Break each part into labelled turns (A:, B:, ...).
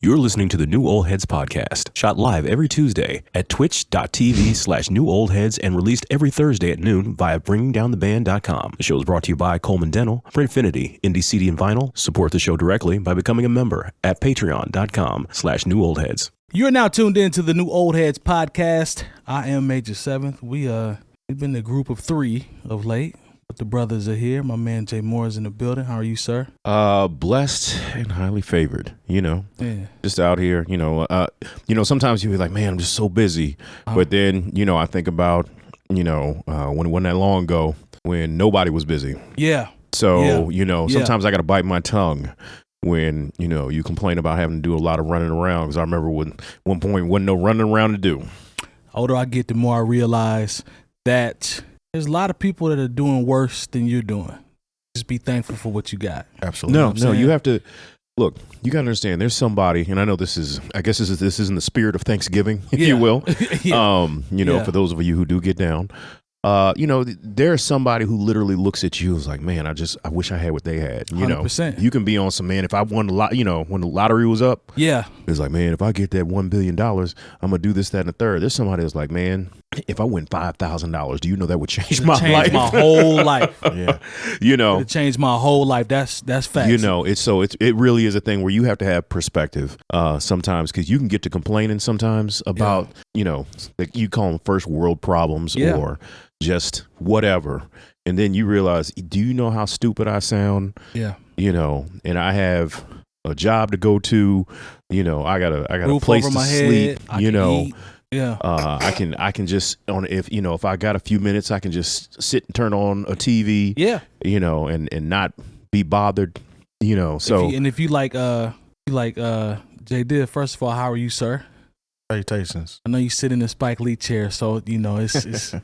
A: You're listening to the New Old Heads podcast, shot live every Tuesday at twitch.tv/newoldheads and released every Thursday at noon via bringingdowntheband.com. The show is brought to you by Coleman Dental, Printfinity, Indie CD and Vinyl. Support the show directly by becoming a member at patreon.com/newoldheads.
B: You're now tuned in to the New Old Heads podcast. I am Major 7th. We've been a group of 3 of late. But the brothers are here. My man Jay Moore is in the building. How are you, sir?
C: Blessed and highly favored, just out here, sometimes you be like, man, I'm just so busy. But then, I think about, when it wasn't that long ago when nobody was busy.
B: Yeah.
C: So, sometimes I got to bite my tongue when, you complain about having to do a lot of running around. Because I remember when one point wasn't no running around to do.
B: The older I get, the more I realize that there's a lot of people that are doing worse than you're doing. Just be thankful for what you got.
C: Absolutely. No, you have to look. You got to understand. There's somebody, and I know this is in the spirit of Thanksgiving, if you will. For those of you who do get down, there's somebody who literally looks at you as like, man, I wish I had what they had.
B: 100%.
C: You can be on some, man, if I won a lot, when the lottery was up, it's like, man, if I get that $1 billion, I'm gonna do this, that, and the third. There's somebody that's like, man, if I win $5,000, do you know that would change my life?
B: My whole life.
C: Yeah.
B: It changed my whole life. That's facts.
C: It really is a thing where you have to have perspective sometimes, because you can get to complaining sometimes about, like you call them first world problems or just whatever. And then you realize, do you know how stupid I sound?
B: Yeah.
C: And I have a job to go to, I got a
B: roof
C: place
B: over
C: to
B: my
C: sleep,
B: head. I can eat. Yeah.
C: I can just if I got a few minutes, I can just sit and turn on a TV.
B: Yeah.
C: And not be bothered. So
B: if you like Jay Diff, first of all, how are you, sir?
D: Salutations.
B: I know you sit in the Spike Lee chair, so it's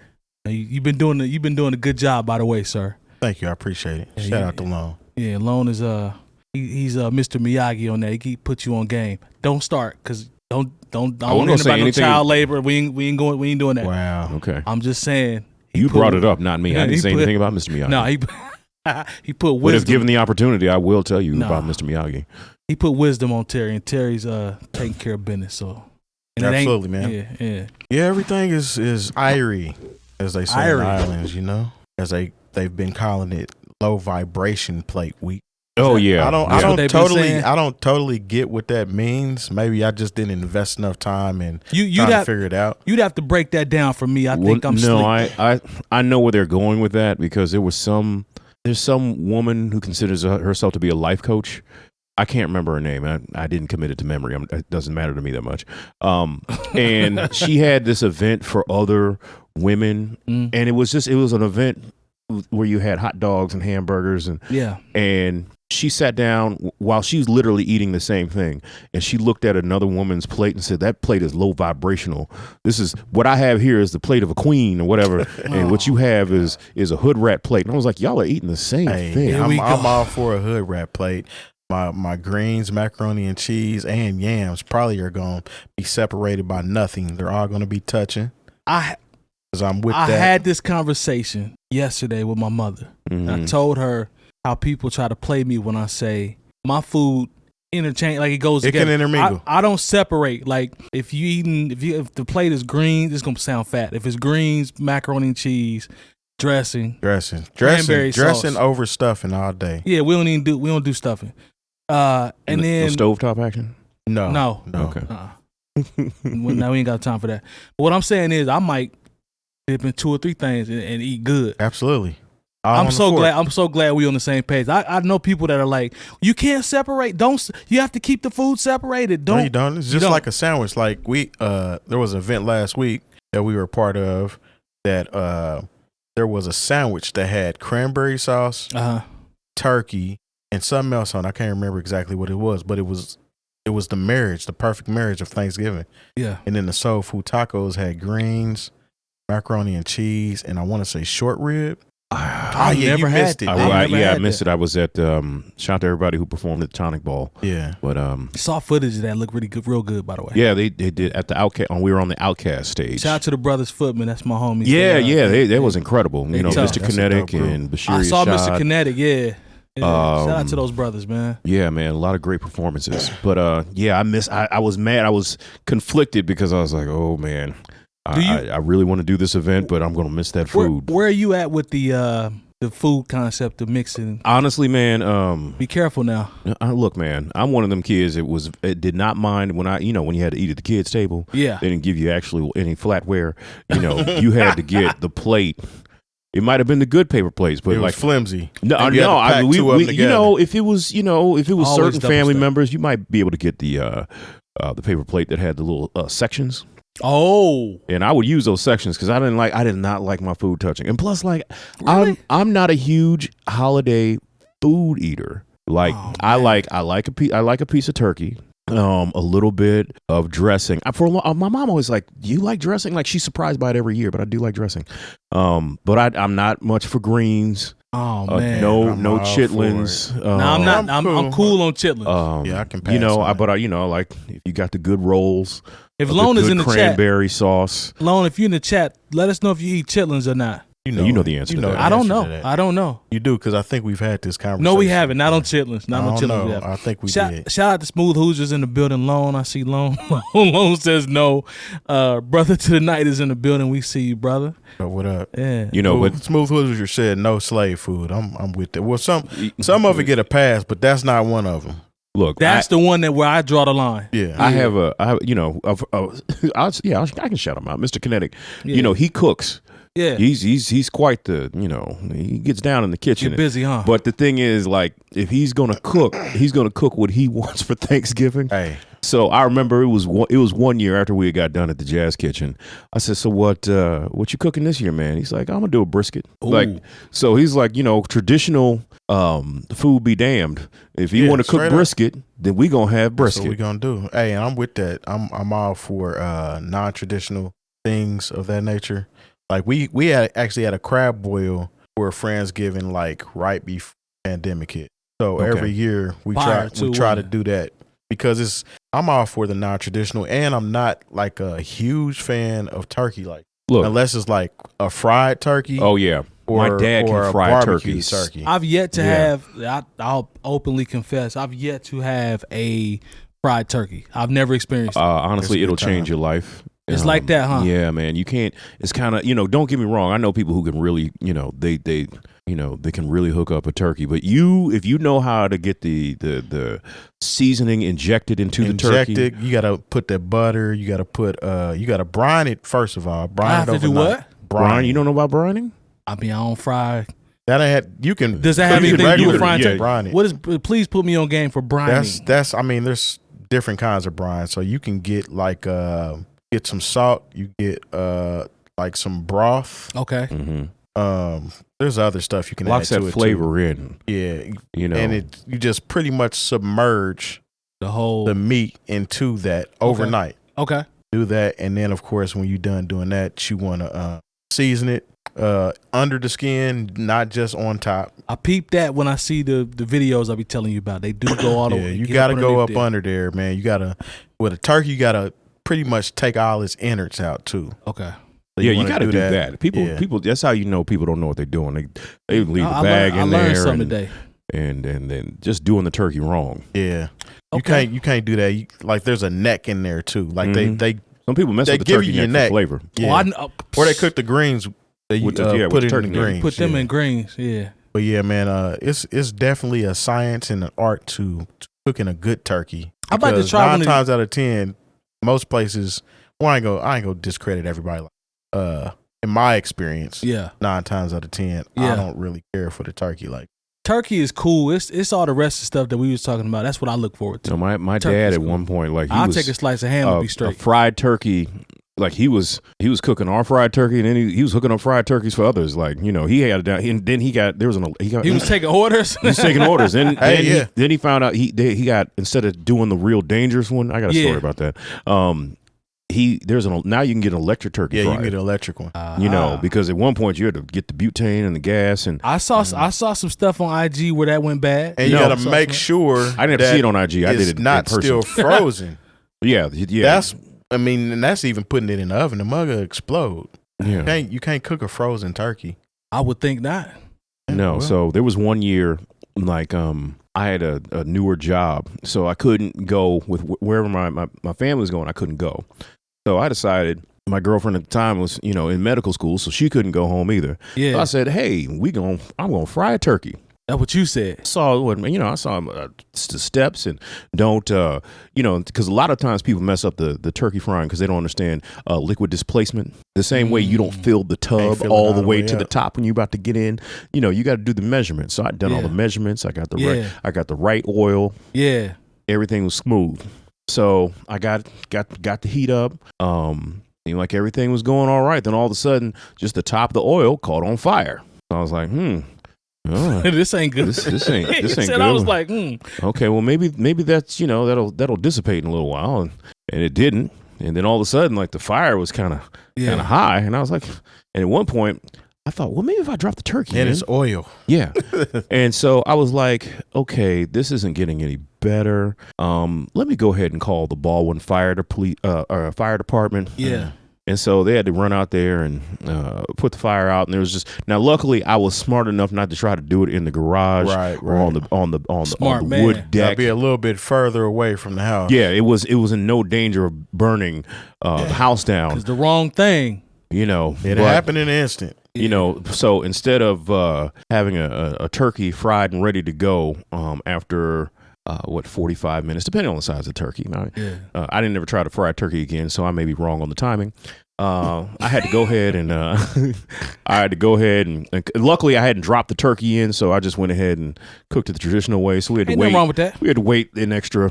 B: you've been doing a good job, by the way, sir.
D: Thank you, I appreciate it. Shout out to Lone.
B: Yeah, Lone is he's Mr. Miyagi on that. He put you on game. Don't start, because I don't know about no child labor. We ain't doing that.
D: Wow.
C: Okay.
B: I'm just saying.
C: You brought it up, not me. I didn't say anything about Mr. Miyagi.
B: No, he put wisdom.
C: But if given the opportunity, I will tell you about Mr. Miyagi.
B: He put wisdom on Terry, and Terry's taking care of business. So
D: absolutely, man. Yeah. Everything is irie, as they say in the islands. As they've been calling it, low vibration plate week.
C: Oh yeah.
D: I don't totally get what that means. Maybe I just didn't invest enough time and trying to figure it out.
B: You'd have to break that down for me. I think I'm
C: no, I know where they're going with that, because there's some woman who considers herself to be a life coach. I can't remember her name. I didn't commit it to memory. It doesn't matter to me that much. And she had this event for other women, and it was an event where you had hot dogs and hamburgers and she sat down while she's literally eating the same thing, and she looked at another woman's plate and said, that plate is low vibrational. This is what I have here is the plate of a queen or whatever, and what you have is a hood rat plate. And I was like, y'all are eating the same thing.
D: I'm all for a hood rat plate. My greens, macaroni and cheese, and yams probably are going to be separated by nothing. They're all going to be touching. I
B: had this conversation yesterday with my mother. Mm-hmm. And I told her how people try to play me when I say my food interchange, like it goes together.
D: Can intermingle.
B: I don't separate. Like if the plate is green, it's gonna sound fat. If it's greens, macaroni and cheese, dressing
D: over stuffing all day.
B: Yeah, we don't do stuffing. And then
C: stovetop action.
B: No.
C: Okay.
B: Now we ain't got time for that. But what I'm saying is, I might dip in 2 or 3 things and eat good.
D: Absolutely.
B: I'm so glad we on the same page. I know people that are like, you can't separate. You have to keep the food separated.
D: No, you don't. It's just like a sandwich. Like there was an event last week that we were part of that there was a sandwich that had cranberry sauce, turkey, and something else on. I can't remember exactly what it was, but it was the perfect marriage of Thanksgiving.
B: Yeah.
D: And then the soul food tacos had greens, macaroni and cheese, and I want to say short rib.
B: I never had it.
C: I missed it. I was at shout out to everybody who performed at the Tonic Ball.
D: Yeah,
C: but
B: saw footage of that. Looked really good, real good, by the way.
C: Yeah, they did at the Outcast. We were on the Outcast stage.
B: Shout out to the brothers Footman. That's my homie.
C: Yeah, that was incredible. Mr. Kinetic and Bashir.
B: I saw Mr. Kinetic. Yeah, Yeah, shout out to those brothers, man.
C: Yeah, man, a lot of great performances. But yeah, I was mad. I was conflicted because I was like, oh man, I really want to do this event, but I'm gonna miss that food.
B: Where are you at with the food concept of mixing?
C: Honestly, man,
B: be careful now.
C: Look, man, I'm one of them kids. It did not mind when when you had to eat at the kids' table.
B: Yeah,
C: they didn't give you actually any flatware. You had to get the plate. It might have been the good paper plates, but
D: it was
C: like
D: flimsy.
C: No, if it was certain family members, you might be able to get the paper plate that had the little sections.
B: Oh,
C: and I would use those sections because I did not like my food touching. And plus, like,
B: really?
C: I'm not a huge holiday food eater. Like, I like a piece of turkey. A little bit of dressing. My mom always like, do you like dressing? Like, she's surprised by it every year, but I do like dressing. But I'm not much for greens.
B: Oh man,
C: no chitlins.
B: No, I'm not. I'm cool on chitlins.
D: Yeah, I can pass.
C: But I like if you got the good rolls.
B: If Lone is in the
C: cranberry sauce.
B: Lone, if you're in the chat, let us know if you eat chitlins or not.
C: You know the answer to that.
B: I don't know. I don't know.
D: You do, because I think we've had this conversation.
B: No, we haven't. Not on chitlins. Not on chitlins.
D: I think we did.
B: Shout out to Smooth Hoosiers in the building. Lone, I see Lone. Lone says no. Brother to the night is in the building. We see you, brother.
D: But what up?
B: Yeah.
C: But
D: Smooth Hoosiers said no slave food. I'm with that. Well, some of it get a pass, but that's not one of them.
C: Look,
B: that's the one where I draw the line.
D: Yeah,
C: I can shout him out, Mr. Kinetic.
B: Yeah.
C: He cooks.
B: Yeah,
C: he's quite the he gets down in the kitchen.
B: You're busy, huh?
C: But the thing is, like, if he's gonna cook what he wants for Thanksgiving.
D: Hey.
C: So I remember it was 1 year after we got done at the Jazz Kitchen. I said, "So what you cooking this year, man?" He's like, "I'm gonna do a brisket."
B: Ooh.
C: Like, so he's like, traditional food be damned. If you want to cook brisket, then we gonna have brisket.
D: That's what we gonna do. Hey, and I'm with that. I'm all for non-traditional things of that nature. Like we actually had a crab boil for a Friendsgiving, like right before the pandemic hit. So every year we try to do that because I'm all for the non-traditional, and I'm not like a huge fan of turkey, like unless it's like a fried turkey.
C: Oh yeah, my dad can fry turkey.
B: I've yet to have. I'll openly confess, I've yet to have a fried turkey. I've never experienced it.
C: Honestly, it'll change your life.
B: It's like that, huh?
C: Yeah, man. You can't. It's kind of don't get me wrong. I know people who can really they can really hook up a turkey. But if you know how to get the seasoning injected into the turkey,
D: you gotta put that butter. You gotta put you gotta brine it first of all.
B: I have to do what?
C: Brine. You don't know about brining?
B: I mean, I don't fry.
D: You can.
B: Does that have anything to do with frying?
D: Brine it.
B: What is? Please put me on game for brining.
D: That's. I mean, there's different kinds of brine. So you can get like get some salt. You get like some broth.
B: Okay.
C: Mm-hmm.
D: There's other stuff you can
C: add to it. Locks that flavor in.
D: Yeah. And you just pretty much submerge the meat into that overnight.
B: Okay.
D: Do that, and then of course when you're done doing that, you want to season it under the skin, not just on top.
B: I peep that when I see the videos I be telling you about. They do go all the way.
D: You got to go up under there, man. You got to, with a turkey, you got to pretty much take all its innards out too.
B: Okay.
C: So you got to do that. People. That's how you know people don't know what they're doing. They leave the bag in there.
B: I learned something today.
C: And then just doing the turkey wrong.
D: Yeah.
B: Okay.
D: You can't do that. Like there's a neck in there too. Like they
C: some people mess with the turkey neck for flavor.
D: Yeah. Or they cook the greens. They put it in the greens.
B: Put them in greens. Yeah.
D: But yeah, man, it's definitely a science and an art to cooking a good turkey.
B: I'm about to try
D: 9 times out of 10, most places. Well, I ain't gonna discredit everybody. In my experience, 9 times out of 10, I don't really care for the turkey. Like
B: turkey is cool. It's all the rest of the stuff that we was talking about. That's what I look forward to.
C: So my dad at one point, like
B: I'll take a slice of ham and be straight.
C: A fried turkey. Like he was cooking our fried turkey, and then he was hooking up fried turkeys for others. Like he had it down, and then he was taking orders. He was taking orders, and then he found out he got, instead of doing the real dangerous one. I got a story about that. Now you can get an electric turkey.
D: Yeah,
C: fried,
D: you can get an electric one.
C: Because at one point you had to get the butane and the gas, and
B: I saw some stuff on IG where that went bad.
D: And you got to make sure
C: I didn't have to see it on IG. I did it
D: not
C: in person.
D: Still frozen.
C: Yeah.
D: That's even putting it in the oven. The mug will explode.
C: Yeah.
D: You can't cook a frozen turkey.
B: I would think not.
C: No. So there was 1 year like I had a newer job, so I couldn't go with wherever my family was going. I couldn't go, so I decided. My girlfriend at the time was, in medical school, so she couldn't go home either.
B: Yeah.
C: So I said, "Hey, I'm gonna fry a turkey."
B: That's what you said.
C: I saw the steps and don't, because a lot of times people mess up the turkey frying because they don't understand liquid displacement. The same way you don't fill the tub all the way to the top when you're about to get in. You got to do the measurements. So I'd done all the measurements. I got the right oil.
B: Yeah.
C: Everything was smooth. So I got the heat up. Seemed like everything was going all right. Then all of a sudden, just the top of the oil caught on fire. So I was like,
B: this ain't good.
C: This ain't good.
B: I was like,
C: Okay, well maybe that's that'll dissipate in a little while, and it didn't. And then all of a sudden, like the fire was kind of high, and I was like, and at one point I thought, well, maybe if I drop the turkey,
D: and it's oil.
C: Yeah. And so I was like, okay, this isn't getting any better. Let me go ahead and call the Baldwin fire department.
B: Yeah.
C: And so they had to run out there and put the fire out. And there was now luckily I was smart enough not to try to do it in the garage or on the wood deck.
D: Gotta be a little bit further away from the house.
C: Yeah, it was in no danger of burning the house down.
B: It's the wrong thing.
D: It happened in an instant.
C: So instead of having a turkey fried and ready to go after 45 minutes, depending on the size of the turkey. I didn't ever try to fry turkey again, so I may be wrong on the timing. I had to go ahead and luckily I hadn't dropped the turkey in, so I just went ahead and cooked it the traditional way. So we had to wait.
B: Nothing wrong with that.
C: We had to wait an extra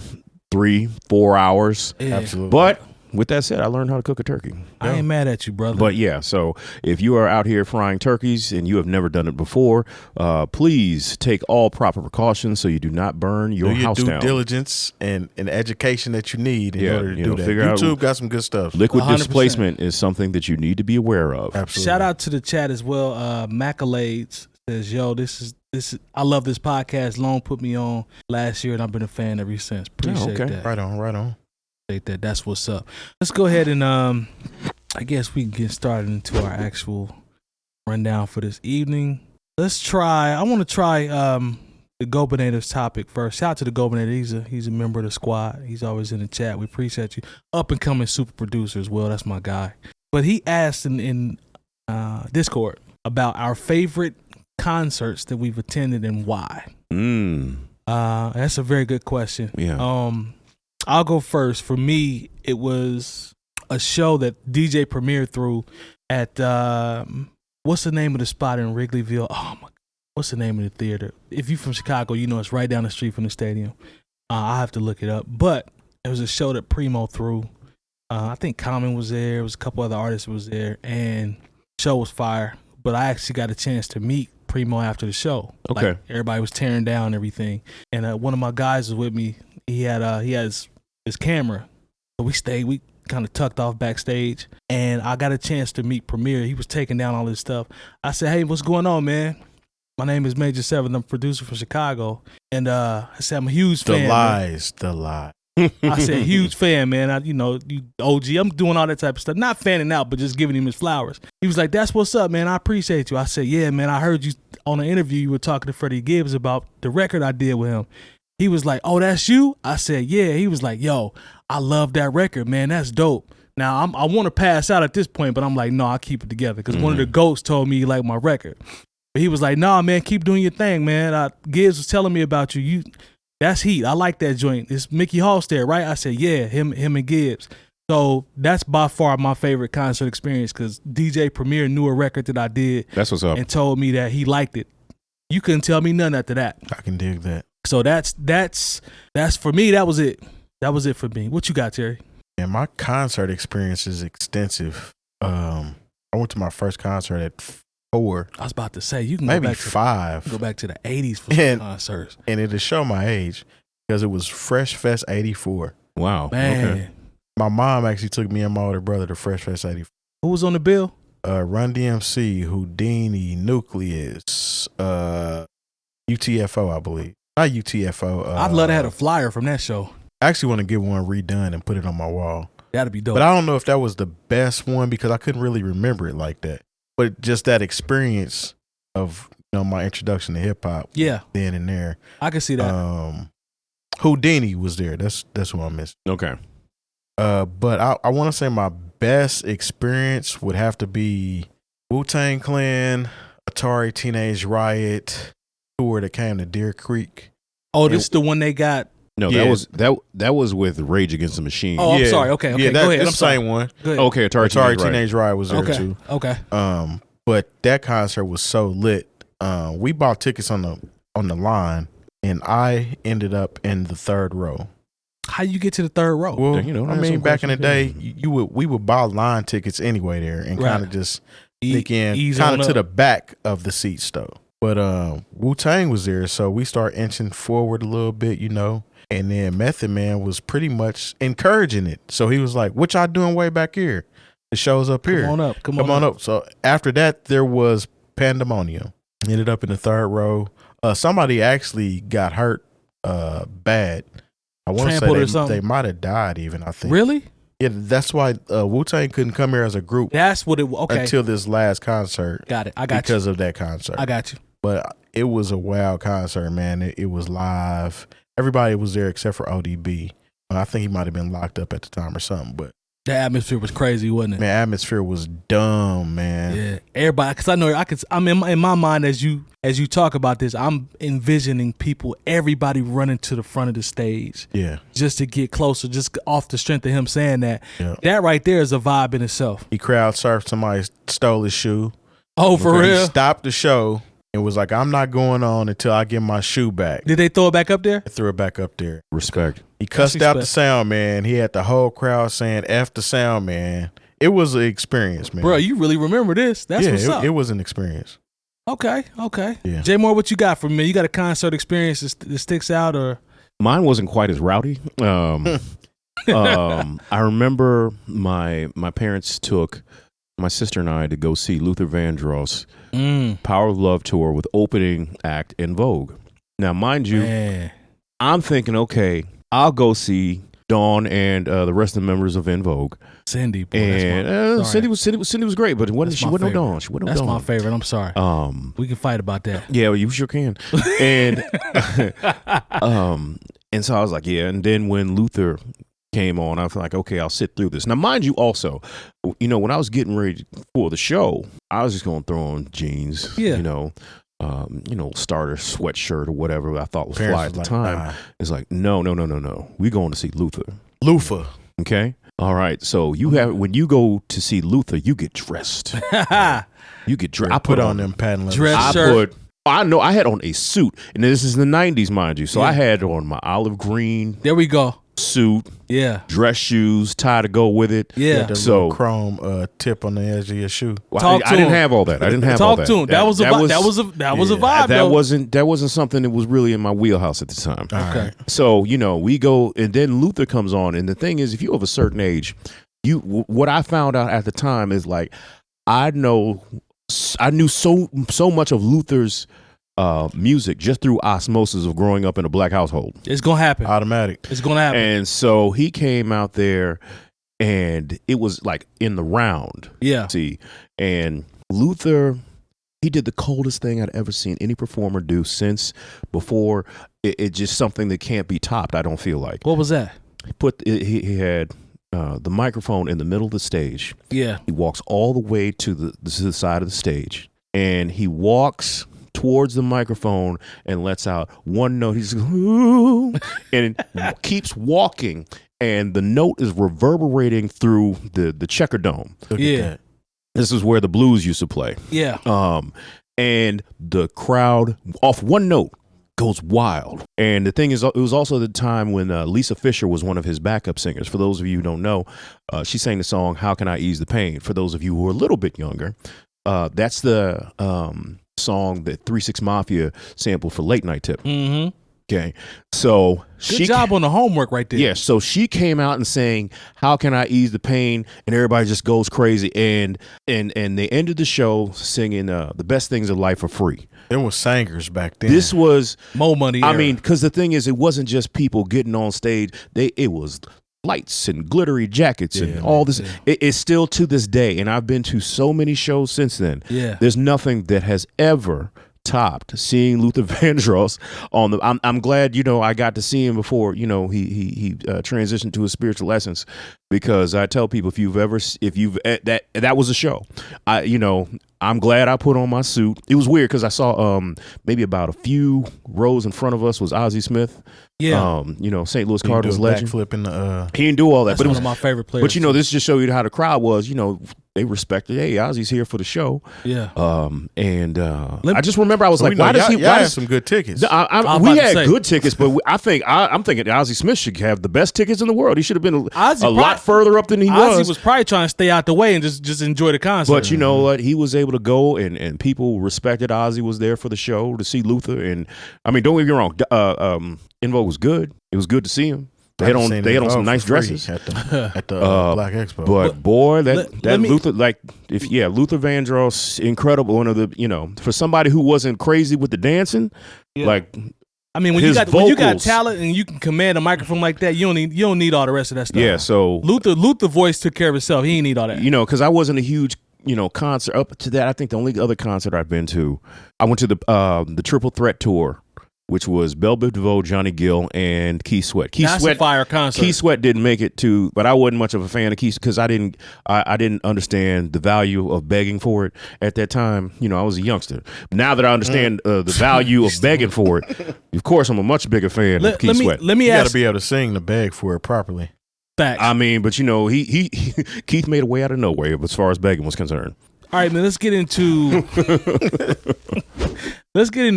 C: 3-4 hours.
B: Yeah.
D: Absolutely.
C: But with that said, I learned how to cook a turkey.
B: I ain't mad at you, brother.
C: But yeah, so if you are out here frying turkeys and you have never done it before, please take all proper precautions so you do not burn your house down.
D: Do your due diligence and education that you need in order to do that. YouTube got some good stuff.
C: Liquid displacement is something that you need to be aware of.
D: Absolutely.
B: Shout out to the chat as well. 𝐀𝐁𝐎𝐿𝐴𝐷S says, "Yo, this is I love this podcast. Long put me on last year, and I've been a fan ever since. Appreciate that.
D: Right on.
B: That's what's up. Let's go ahead and I guess we can get started into our actual rundown for this evening. I want to try the 𝐀𝐁𝐻𝐿𝐴𝐷S topic first. Shout out to the 𝐀𝐁𝐻𝐿𝐴𝐷S. He's a member of the squad. He's always in the chat. We appreciate you. Up and coming super producer as well. That's my guy. But he asked in Discord about our favorite concerts that we've attended and why. That's a very good question.
C: Yeah.
B: I'll go first. For me, it was a show that DJ Premier threw at what's the name of the spot in Wrigleyville? Oh my! What's the name of the theater? If you're from Chicago, you know it's right down the street from the stadium. I have to look it up. But it was a show that Primo threw. I think Common was there. There was a couple other artists was there, and the show was fire. But I actually got a chance to meet Primo after the show.
C: Okay.
B: Like, everybody was tearing down everything, and one of my guys was with me. He had his camera, so we kind of tucked off backstage, and I got a chance to meet Premier. He was taking down all this stuff. I said, "Hey, what's going on, man? My name is Major 7th. I'm a producer from Chicago." And I said, "I'm a huge fan." The lie. I said, "Huge fan, man. You OG. I'm doing all that type of stuff. Not fanning out, but just giving him his flowers." He was like, "That's what's up, man. I appreciate you." I said, "Yeah, man. I heard you on an interview. You were talking to Freddie Gibbs about the record I did with him." He was like, "Oh, that's you?" I said, "Yeah." He was like, "Yo, I love that record, man. That's dope." Now, I want to pass out at this point, but I'm like, no, I'll keep it together because one of the GOATs told me he liked my record. But he was like, "Nah, man, keep doing your thing, man. Gibbs was telling me about you. That's heat. I like that joint. It's Mickey Halstead, right?" I said, "Yeah, him and Gibbs." So that's by far my favorite concert experience because DJ Premier knew a record that I did.
C: That's what's up.
B: And told me that he liked it. You couldn't tell me nothing after that.
D: I can dig that.
B: So that's for me. That was it. That was it for me. What you got, Terry?
D: Yeah, my concert experience is extensive. I went to my first concert at 4.
B: I was about to say you can
D: maybe
B: go back to
D: 5.
B: Go back to the 80s for some concerts,
D: and it'll show my age because it was Fresh Fest '84.
C: Wow,
B: man.
C: Okay.
D: My mom actually took me and my older brother to Fresh Fest '84.
B: Who was on the bill?
D: Run DMC, Houdini, Nucleus, UTFO, I believe. Not UTFO.
B: I'd love to have a flyer from that show.
D: I actually want to get one redone and put it on my wall.
B: That'd be dope.
D: But I don't know if that was the best one because I couldn't really remember it like that. But just that experience of my introduction to hip hop.
B: Yeah.
D: Then and there.
B: I can see that.
D: Houdini was there. That's what I missed.
C: Okay.
D: But I want to say my best experience would have to be Wu-Tang Clan, Atari Teenage Riot tour that came to Deer Creek.
B: Oh, this is the one they got.
C: No,
D: Yeah.
C: that was with Rage Against the Machine.
B: Oh, I'm sorry. Okay.
D: Yeah,
B: Go ahead.
D: that's
B: I'm
D: the
B: sorry.
D: same one.
B: Go ahead.
C: Okay,
D: Atari Teenage Riot was there
B: Okay.
D: too.
B: Okay.
D: But that concert was so lit. We bought tickets on the line, and I ended up in the third row.
B: How you get to the third row?
D: Well,
C: I
D: I
C: have
D: mean,
C: some
D: back in the
C: questions.
D: day, we would buy line tickets anyway there, and
B: Right.
D: kind of just sneak in,
B: ease
D: kind
B: on
D: of to
B: up.
D: the back of the seats though. But Wu-Tang was there, so we start inching forward a little bit, and then Method Man was pretty much encouraging it. So he was like, "What y'all doing way back here? The show's up here.
B: Come on up. Come
D: on up." So after that, there was pandemonium. Ended up in the third row. Somebody actually got hurt bad. I want to
B: Trampled or
D: say
B: something?
D: they might have died even, I think.
B: Really?
D: Yeah, that's why Wu-Tang couldn't come here as a group
B: That's what it was. Okay.
D: until this last concert
B: Got it. I got
D: because of that concert.
B: you. I got you.
D: But it was a wild concert, man. It was live. Everybody was there except for ODB. I think he might have been locked up at the time or something. But
B: The atmosphere was crazy, wasn't it?
D: man, atmosphere was dumb, man.
B: Yeah, everybody. Because I know I'm in my mind as you talk about this. I'm envisioning everybody running to the front of the stage,
D: Yeah.
B: just to get closer, just off the strength of him saying that.
D: Yeah.
B: That right there is a vibe in itself.
D: He crowd surfed. Somebody stole his shoe.
B: Oh, for
D: Okay,
B: real?
D: He stopped the show and was like, "I'm not going on until I get my shoe back."
B: Did they throw it back up there?
D: I threw it back up there.
C: Respect.
D: He cussed out the
B: respect.
D: sound man. He had the whole crowd saying "F the sound man." It was an experience, man.
B: Bro, you really remember this? That's what's up.
D: It was an experience.
B: Okay.
D: Yeah.
B: Jay Moore, what you got for me? You got a concert experience that sticks out, or?
C: Mine wasn't quite as rowdy. I remember my parents took my sister and I to go see Luther Vandross Power of Love tour with opening act In Vogue. Now, mind you,
B: Man.
C: I'm thinking, okay, I'll go see Dawn and the rest of the members of In Vogue.
B: Cindy, boy,
C: And Cindy was great, but she wasn't no
B: favorite.
C: Dawn. She wasn't no
B: That's
C: Dawn.
B: my favorite. I'm sorry. We can fight about that.
C: Yeah, well, you sure can. And and so I was like, yeah. And then when Luther came on, I was like, okay, I'll sit through this. Now, mind you, also, when I was getting ready for the show, I was just going to throw on jeans,
B: Yeah.
C: starter sweatshirt or whatever I thought was
D: Parents
C: fly at
D: was
C: the
D: like,
C: time.
D: nah.
C: It's like, no. We're going to see Luther.
D: Lufa.
C: Okay. All right. So when you go to see Luther, you get dressed. You get dressed.
D: I put on them patent leather
B: Dress
D: shoes.
B: shirt.
C: I know I had on a suit, and this is the 90s, mind you. So I had on my olive green
B: There we go.
C: suit,
B: Yeah.
C: dress shoes, tie to go with it.
B: Yeah.
D: The
C: So-
D: little chrome tip on the edge of your shoe.
C: Well,
B: Talk
C: I
B: to
C: didn't
B: him.
C: have all that. I didn't have all
B: Talk
C: that.
B: to him. That was a vibe. That was a vibe.
C: That
B: though.
C: wasn't something that was really in my wheelhouse at the time.
B: Okay.
C: So we go, and then Luther comes on, and the thing is, if you have a certain age, what I found out at the time is like I knew so much of Luther's music just through osmosis of growing up in a black household.
B: It's gonna happen.
D: Automatic.
B: It's gonna happen.
C: And so he came out there, and it was like in the round.
B: Yeah.
C: See, and Luther, he did the coldest thing I'd ever seen any performer do since before. It's just something that can't be topped. I don't feel like.
B: What was that?
C: He had the microphone in the middle of the stage.
B: Yeah.
C: He walks all the way to the side of the stage, and he walks towards the microphone and lets out one note. He's ooh, and keeps walking, and the note is reverberating through the Checker Dome.
D: Look
B: Yeah.
D: at that.
C: This is where the blues used to play.
B: Yeah.
C: And the crowd off one note goes wild. And the thing is, it was also the time when Lisa Fisher was one of his backup singers. For those of you who don't know, she sang the song "How Can I Ease the Pain." For those of you who are a little bit younger, that's the song that 3 6 Mafia sampled for Late Night Tip.
B: Mm-hmm.
C: Okay, so
B: Good job on the homework right there.
C: yeah, so she came out and saying, "How can I ease the pain?" And everybody just goes crazy. And they ended the show singing "The Best Things in Life Are Free."
D: There was singers back then.
C: This was,
B: Mo Money.
C: I
B: era.
C: mean, because the thing is, it wasn't just people getting on stage. It was lights and glittery jackets and all this.
B: Yeah.
C: It's still to this day, and I've been to so many shows since then.
B: Yeah.
C: There's nothing that has ever topped seeing Luther Vandross on the. I'm glad I got to see him before he transitioned to his spiritual essence, because I tell people, that was a show. I'm glad I put on my suit. It was weird because I saw maybe about a few rows in front of us was Ozzie Smith.
B: Yeah.
C: St. Louis Cardinals legend.
D: Backflip in the,
C: he didn't do all that,
B: That's
C: but it
B: one
C: was
B: of my favorite players.
C: But this just showed you how the crowd was. They respected. Hey, Ozzie's here for the show.
B: Yeah.
C: I just remember I was like, why does he?
D: Y'all had some good tickets.
C: We had good tickets, but I'm thinking Ozzie Smith should have the best tickets in the world. He should have been a lot further up than he was.
B: Ozzie was probably trying to stay out the way and just enjoy the concert.
C: But you know what? He was able to go, and people respected Ozzie was there for the show to see Luther. And I mean, don't get me wrong, Invo was good. It was good to see him. They had on some nice dresses
D: at the Black Expo.
C: But boy, Luther, Luther Vandross, incredible. One of the, for somebody who wasn't crazy with the dancing, when you got talent and you can command a microphone like that, you don't need all the rest of that stuff. Yeah, so
B: Luther voice took care of itself. He didn't need all that.
C: Because I wasn't a huge concert up to that. I think the only other concert I've been to, I went to the Triple Threat tour, which was Bell Biv DeVoe, Johnny Gill, and Keith Sweat.
B: That's a fire concert.
C: Keith Sweat didn't make it to, but I wasn't much of a fan of Keith because I didn't understand the value of begging for it at that time. I was a youngster. Now that I understand the value of begging for it, of course, I'm a much bigger fan of Keith Sweat.
D: You got to be able to sing the beg for it properly.
B: Facts.
C: I mean, but he Keith made a way out of nowhere as far as begging was concerned.
B: All right, man. Let's get into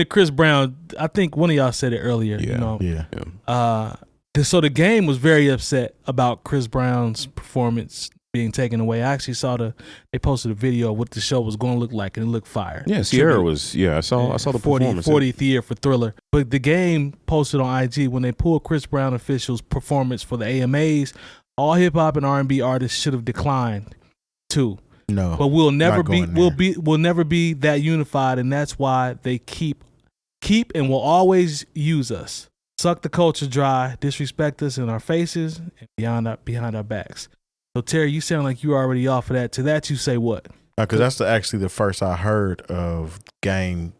B: Chris Brown. I think one of y'all said it earlier. So the game was very upset about Chris Brown's performance being taken away. I actually saw they posted a video of what the show was going to look like, and it looked fire.
C: Yeah, Sierra was. Yeah, I saw the performance.
B: 40th year for Thriller. But the game posted on IG when they pulled Chris Brown officials' performance for the AMAs. All hip hop and R&B artists should have declined too.
D: No,
B: but we'll never be that unified, and that's why they keep and will always use us, suck the culture dry, disrespect us in our faces and behind our backs. So Terry, you sound like you already off of that. To that, you say what?
D: Because that's actually the first I heard of Game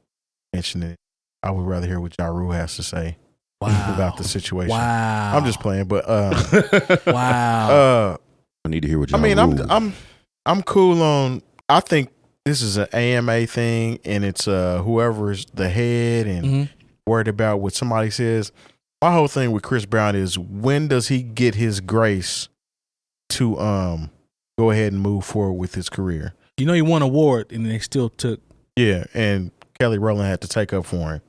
D: mentioning it. I would rather hear what Ja Rule has to say about the situation.
B: Wow,
D: I'm just playing, but
C: wow. I need to hear what Ja Rule.
D: I'm cool on. I think this is an AMA thing, and it's whoever's the head and worried about what somebody says. My whole thing with Chris Brown is, when does he get his grace to go ahead and move forward with his career?
B: He won an award, and they still took.
D: Yeah, and Kelly Rowland had to take up for him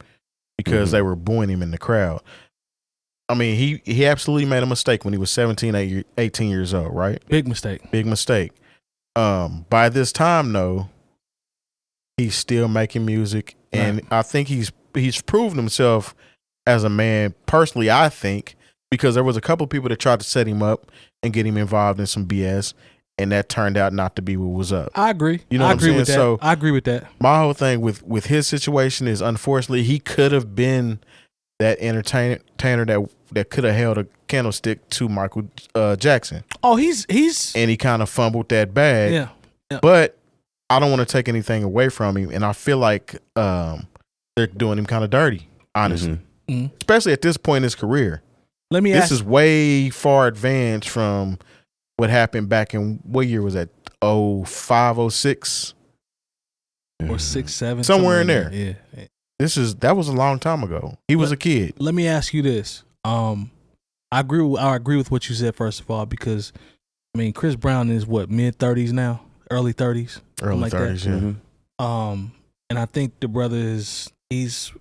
D: because they were booing him in the crowd. I mean, he absolutely made a mistake when he was 17, 18 years old, right?
B: Big mistake.
D: Big mistake. By this time, though, he's still making music, and I think he's proven himself as a man. Personally, I think, because there was a couple people that tried to set him up and get him involved in some BS, and that turned out not to be what was up.
B: I agree.
D: I agree with that.
B: So I agree with that.
D: My whole thing with his situation is, unfortunately, he could have been that entertainer that could have held a candlestick to Michael Jackson.
B: Oh, he's
D: and he kind of fumbled that bag.
B: Yeah.
D: But I don't want to take anything away from him, and I feel like they're doing him kind of dirty, honestly. Especially at this point in his career. This is way far advanced from what happened back in, what year was that? 05, 06?
B: Or 6, 7.
D: Somewhere in there.
B: Yeah.
D: That was a long time ago. He was a kid.
B: Let me ask you this. I agree with what you said, first of all, because Chris Brown is what, mid-30s now? Early 30s?
D: Early 30s,
B: yeah. And I think the brother he's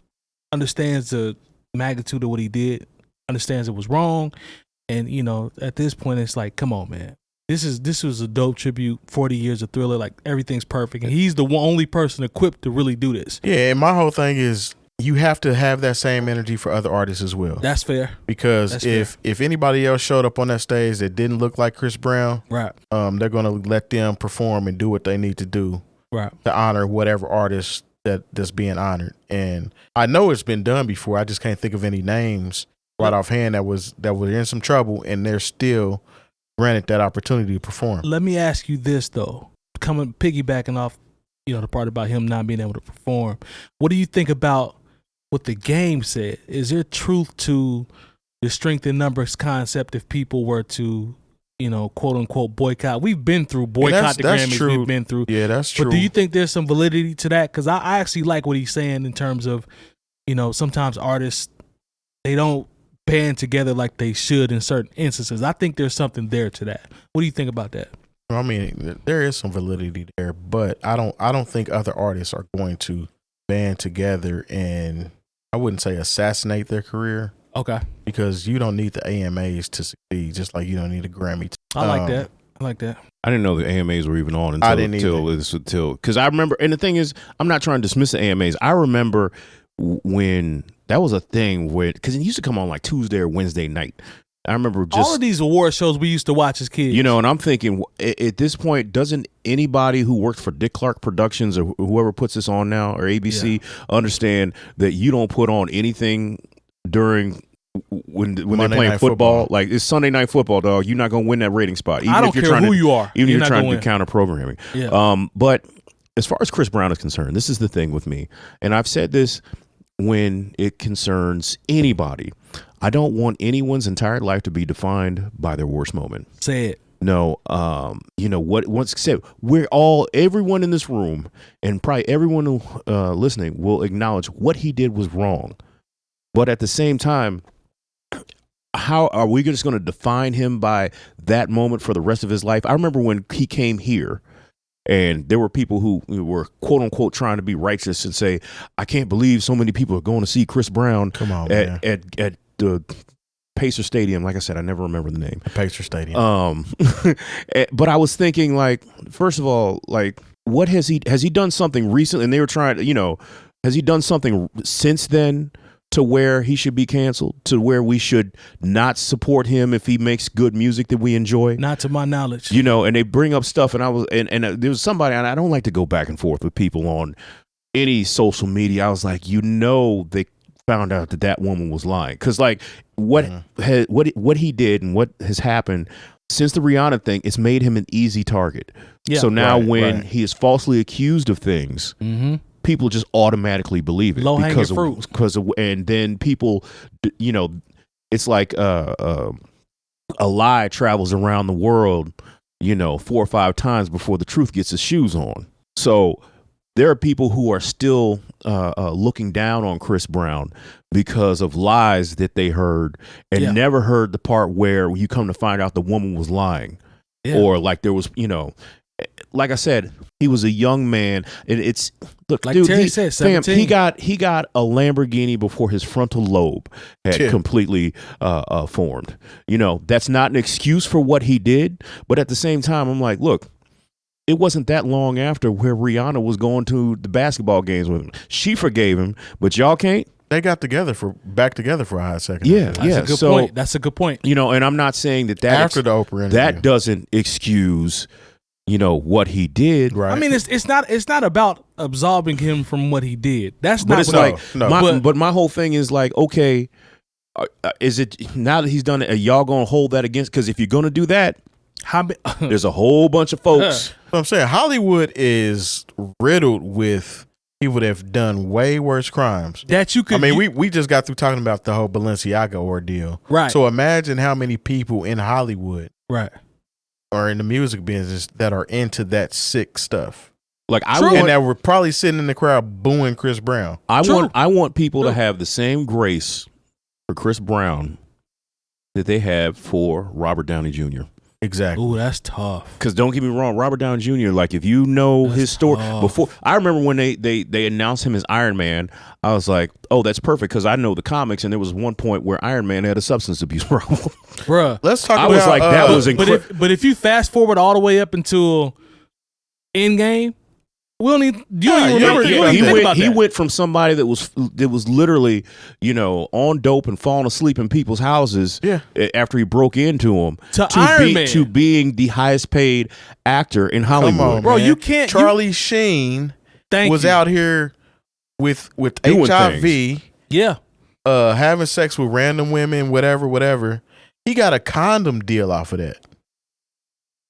B: understands the magnitude of what he did, understands it was wrong, and at this point it's like, come on, man. This was a dope tribute. 40 years of Thriller, like, everything's perfect, and he's the only person equipped to really do this.
D: Yeah, and my whole thing is, you have to have that same energy for other artists as well.
B: That's fair.
D: Because if anybody else showed up on that stage that didn't look like Chris Brown,
B: right,
D: they're gonna let them perform and do what they need to do,
B: right,
D: to honor whatever artist that's being honored. And I know it's been done before. I just can't think of any names right offhand that were in some trouble, and they're still granted that opportunity to perform.
B: Let me ask you this though, piggybacking off the part about him not being able to perform. What do you think about what the game said? Is there truth to the strength in numbers concept if people were to, quote unquote boycott? We've been through boycott the Grammys.
D: True.
B: We've been through.
D: Yeah, that's true.
B: But do you think there's some validity to that? Because I actually like what he's saying in terms of, sometimes artists, they don't band together like they should in certain instances. I think there's something there to that. What do you think about that?
D: I mean, there is some validity there, but I don't think other artists are going to band together and, I wouldn't say assassinate their career.
B: Okay.
D: Because you don't need the AMAs to succeed, just like you don't need a Grammy.
B: I like that.
C: I didn't know the AMAs were even on until because I remember, and the thing is, I'm not trying to dismiss the AMAs. I remember when that was a thing because it used to come on like Tuesday or Wednesday night. I remember just
B: all of these award shows we used to watch as kids.
C: And I'm thinking at this point, doesn't anybody who works for Dick Clark Productions or whoever puts this on now or ABC understand that you don't put on anything during when they're playing football? Like it's Sunday Night Football, dog. You're not gonna win that rating spot. Even
B: I don't care who you are.
C: Even if you're trying to do counter programming.
B: Yeah.
C: But as far as Chris Brown is concerned, this is the thing with me, and I've said this when it concerns anybody. I don't want anyone's entire life to be defined by their worst moment.
B: Say it.
C: No, what once said, everyone in this room and probably everyone listening will acknowledge what he did was wrong. But at the same time, how are we just going to define him by that moment for the rest of his life? I remember when he came here and there were people who were quote unquote trying to be righteous and say, I can't believe so many people are going to see Chris Brown at the Pacer Stadium. Like I said, I never remember the name.
D: Pacer Stadium.
C: But I was thinking, like, first of all, like, what has he done something recently? And they were trying to, has he done something since then to where he should be canceled, to where we should not support him if he makes good music that we enjoy?
B: Not to my knowledge.
C: And they bring up stuff, and I was, and there was somebody, and I don't like to go back and forth with people on any social media. I was like, they found out that woman was lying, because like what he did and what has happened since the Rihanna thing, it's made him an easy target. Yeah, so now when he is falsely accused of things, people just automatically believe it because of, and then people, it's like a lie travels around the world, 4 or 5 times before the truth gets its shoes on. So there are people who are still looking down on Chris Brown because of lies that they heard and never heard the part where you come to find out the woman was lying, or like there was, like I said, he was a young man, and it's look,
B: like
C: dude,
B: Terry said, 17.
C: he got a Lamborghini before his frontal lobe had completely formed. That's not an excuse for what he did, but at the same time, I'm like, look. It wasn't that long after where Rihanna was going to the basketball games with him. She forgave him, but y'all can't.
D: They got back together for a hot second.
C: Yeah,
B: That's a good point. That's a good point.
C: And I'm not saying that
D: after the Oprah interview,
C: that doesn't excuse, what he did.
D: Right.
B: I mean, it's not about absolving him from what he did. That's
C: but
B: not.
C: It's like, but my whole thing is like, okay, is it now that he's done it? Are y'all gonna hold that against? Because if you're gonna do that. There's a whole bunch of folks.
D: So I'm saying Hollywood is riddled with people that have done way worse crimes.
B: That you could.
D: I mean, we just got through talking about the whole Balenciaga ordeal,
B: right?
D: So imagine how many people in Hollywood,
B: right,
D: or in the music business that are into that sick stuff.
C: Like
D: and that were probably sitting in the crowd booing Chris Brown.
C: I want people to have the same grace for Chris Brown that they have for Robert Downey Jr.
D: Exactly.
B: Ooh, that's tough.
C: Because don't get me wrong, Robert Downey Jr., like if you know his story before, I remember when they announced him as Iron Man, I was like, oh, that's perfect because I know the comics, and there was one point where Iron Man had a substance abuse problem.
B: Bruh.
D: Let's talk
C: I
D: about
C: was like, that was incredible.
B: But if you fast forward all the way up until Endgame, we don't need. You don't even remember.
C: He went from somebody that was literally, on dope and falling asleep in people's houses.
D: Yeah.
C: After he broke into them to being the highest paid actor in Hollywood.
D: Come on,
B: bro.
D: Man.
B: You can't.
D: Charlie Sheen was out here with HIV.
B: Yeah.
D: Having sex with random women, whatever. He got a condom deal off of that.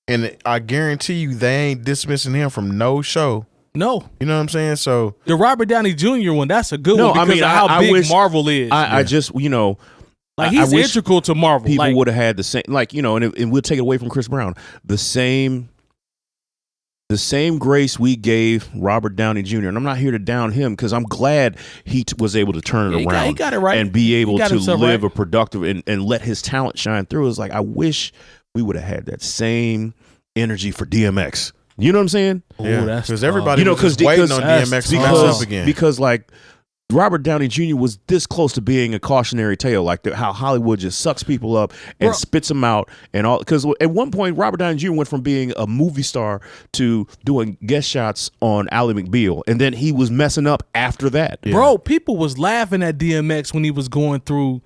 D: And I guarantee you they ain't dismissing him from no show.
B: No.
D: You know what I'm saying? So
B: the Robert Downey Jr. one, that's a good
C: No,
B: one
C: I
B: because
C: mean,
B: of how
C: I
B: big
C: wish-
B: Marvel is.
C: I just, you know,
B: like
C: I
B: he's
C: wish
B: integral to Marvel.
C: people
B: Like,
C: would have had the same, like, you know, and we'll take it away from Chris Brown, the same grace we gave Robert Downey Jr. And I'm not here to down him because I'm glad he was able to turn it around.
B: he got it right.
C: And be able
B: got
C: to
B: himself
C: live
B: right.
C: a productive and let his talent shine through. It's like, I wish we would have had that same energy for DMX. You know what I'm saying?
D: yeah,
B: that's
D: because
B: tough.
D: everybody
C: You know,
D: was just
C: 'cause-
D: waiting
C: because-
D: on DMX to mess
C: Because,
D: up again.
C: because like Robert Downey Jr. was this close to being a cautionary tale, like how Hollywood just sucks people up and spits them out and all. Because at one point, Robert Downey Jr. went from being a movie star to doing guest shots on Ally McBeal, and then he was messing up after that.
D: Yeah.
B: Bro, people was laughing at DMX when he was going through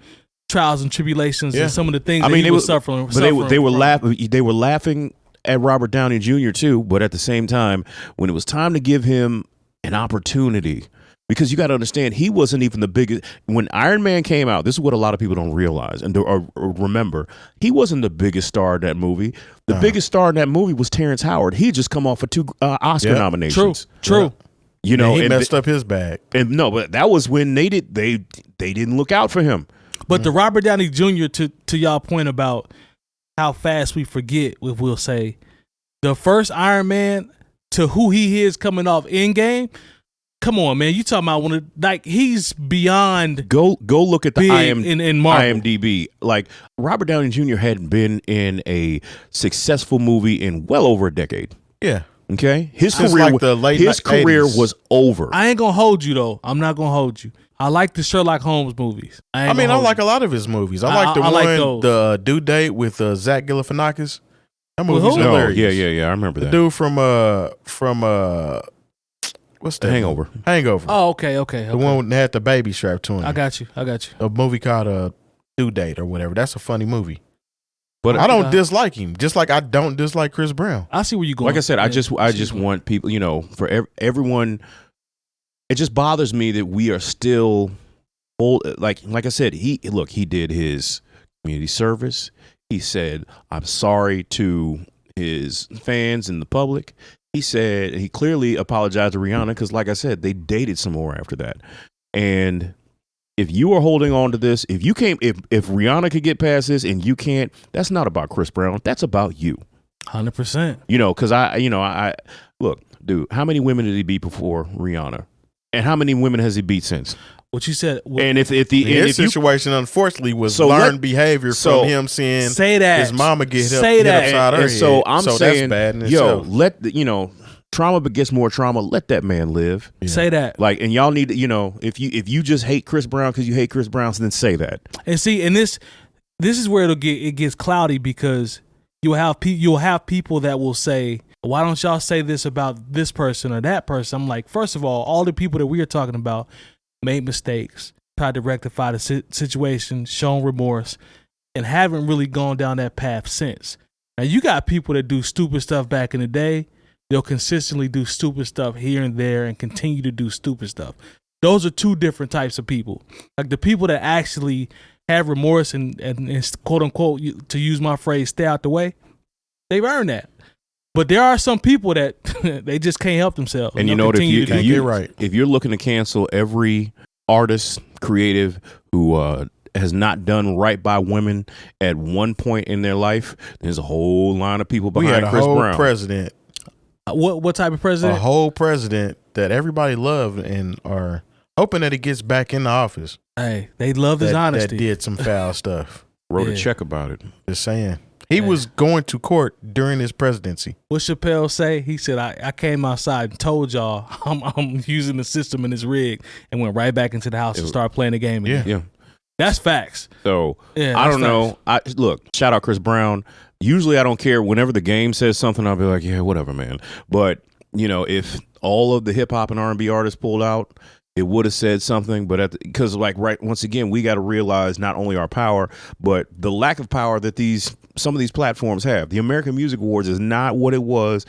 B: trials and tribulations and some of the things he was suffering.
C: But they were laughing. They were laughing at Robert Downey Jr. too. But at the same time, when it was time to give him an opportunity. Because you got to understand, he wasn't even the biggest. When Iron Man came out, this is what a lot of people don't realize and or remember. He wasn't the biggest star in that movie. The biggest star in that movie was Terrence Howard. He had just come off of 2 Oscar nominations.
B: True.
C: You know,
D: he messed up his bag.
C: And no, but that was when they didn't look out for him.
B: But the Robert Downey Jr. to y'all point about how fast we forget, if we'll say, the first Iron Man to who he is coming off Endgame. Come on, man! You talking about one of like he's beyond.
C: Go look at the
B: in Marvel.
C: IMDb. Like Robert Downey Jr. hadn't been in a successful movie in well over a decade.
D: Yeah.
C: Okay, his
D: Since
C: career,
D: like the late
C: his career
D: 80s.
C: was over.
B: I ain't gonna hold you though. I'm not gonna hold you. I like the Sherlock Holmes movies.
D: I like a lot of his movies. I like the
B: I
D: one,
B: like those.
D: the Due Date with Zach Galifianakis. That movie's
B: who?
D: hilarious.
C: Yeah. I remember
D: The
C: that.
D: dude from what's that?
C: Hangover.
D: Hangover.
B: Oh, okay.
D: The one that had the baby strapped to him.
B: I got you.
D: A movie called Due Date or whatever. That's a funny movie.
C: But
D: I don't dislike him, just like I don't dislike Chris Brown.
B: I see where you going.
C: Like I said, I just want people, you know, for everyone. It just bothers me that we are still old. Like I said, he did his community service. He said, "I'm sorry" to his fans and the public. He said he clearly apologized to Rihanna because, like I said, they dated some more after that. And if you are holding on to this, if Rihanna could get past this and you can't, that's not about Chris Brown. That's about you.
B: 100%.
C: You know, because I look, dude, how many women did he beat before Rihanna? And how many women has he beat since?
B: What you said.
C: And if
D: His situation, unfortunately, was learned behavior from him seeing his mama get upside her head.
C: So I'm saying,
D: that's bad in
C: yo,
D: itself.
C: trauma begets more trauma. Let that man live.
B: Yeah. Say that.
C: Like, and y'all need to, if you just hate Chris Brown because you hate Chris Brown, then say that.
B: And see, and this is where it gets cloudy because you'll have people that will say, why don't y'all say this about this person or that person? I'm like, first of all the people that we are talking about made mistakes, tried to rectify the situation, shown remorse, and haven't really gone down that path since. Now, you got people that do stupid stuff back in the day. They'll consistently do stupid stuff here and there and continue to do stupid stuff. Those are 2 different types of people. Like the people that actually have remorse and quote unquote, to use my phrase, stay out the way, they've earned that. But there are some people that they just can't help themselves.
C: And if you're looking to cancel every artist, creative who has not done right by women at one point in their life, there's a whole line of people behind Chris Brown.
D: We had a whole president.
B: What type of president?
D: A whole president that everybody loved and are hoping that he gets back in the office.
B: Hey, they love his honesty.
D: That did some foul stuff.
C: Wrote a check about it.
D: Just saying. He was going to court during his presidency.
B: What Chappelle say? He said, I came outside and told y'all I'm using the system in this rig and went right back into the house and started playing the game again.
C: Yeah.
B: That's facts.
C: So I don't know. Look, shout out Chris Brown. Usually I don't care. Whenever the game says something, I'll be like, yeah, whatever, man. But, if all of the hip hop and R&B artists pulled out, it would have said something, but because once again, we got to realize not only our power, but the lack of power that some of these platforms have. The American Music Awards is not what it was.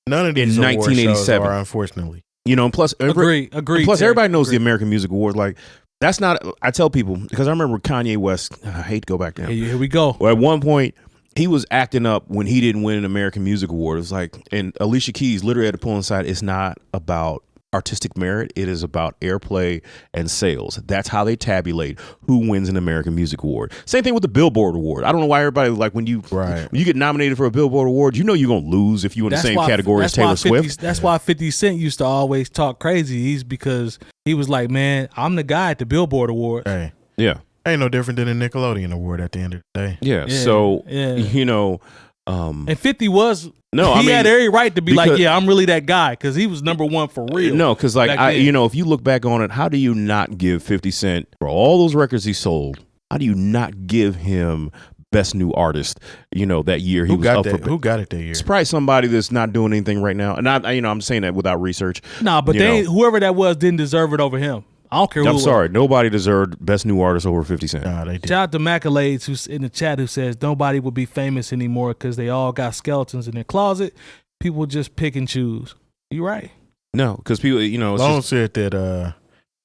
D: None of these
C: in 1987,
D: are, unfortunately.
C: And plus,
B: agreed.
C: Plus, everybody knows the American Music Awards. Like that's not. I tell people because I remember Kanye West. I hate to go back to him.
B: Here we go.
C: Well, at one point, he was acting up when he didn't win an American Music Award. It was like, and Alicia Keys literally had to pull inside. It's not about artistic merit. It is about airplay and sales. That's how they tabulate who wins an American Music Award. Same thing with the Billboard Award. I don't know why everybody like when you get nominated for a Billboard Award, you know you're gonna lose if you in the same category as Taylor Swift.
B: That's why 50 Cent used to always talk crazy. He's because he was like, man, I'm the guy at the Billboard Awards.
D: Hey,
C: yeah,
D: ain't no different than a Nickelodeon Award at the end of the day.
C: Yeah. So you know,
B: and 50 was.
C: No,
B: he had every right to be like, yeah, I'm really that guy because he was number one for real.
C: No, because like you know, if you look back on it, how do you not give 50 Cent for all those records he sold? How do you not give him Best New Artist? You know, that year he was up for.
D: Who got it that year?
C: It's probably somebody that's not doing anything right now, and I'm saying that without research.
B: Nah, but whoever that was didn't deserve it over him. I don't care who.
C: I'm sorry, nobody deserved Best New Artist over 50 Cent.
D: Nah, they did.
B: Shout out to 𝐀𝐁𝐎𝐔𝐓 who's in the chat who says nobody would be famous anymore because they all got skeletons in their closet. People just pick and choose. You right?
C: No, because people, you know,
D: Lone said that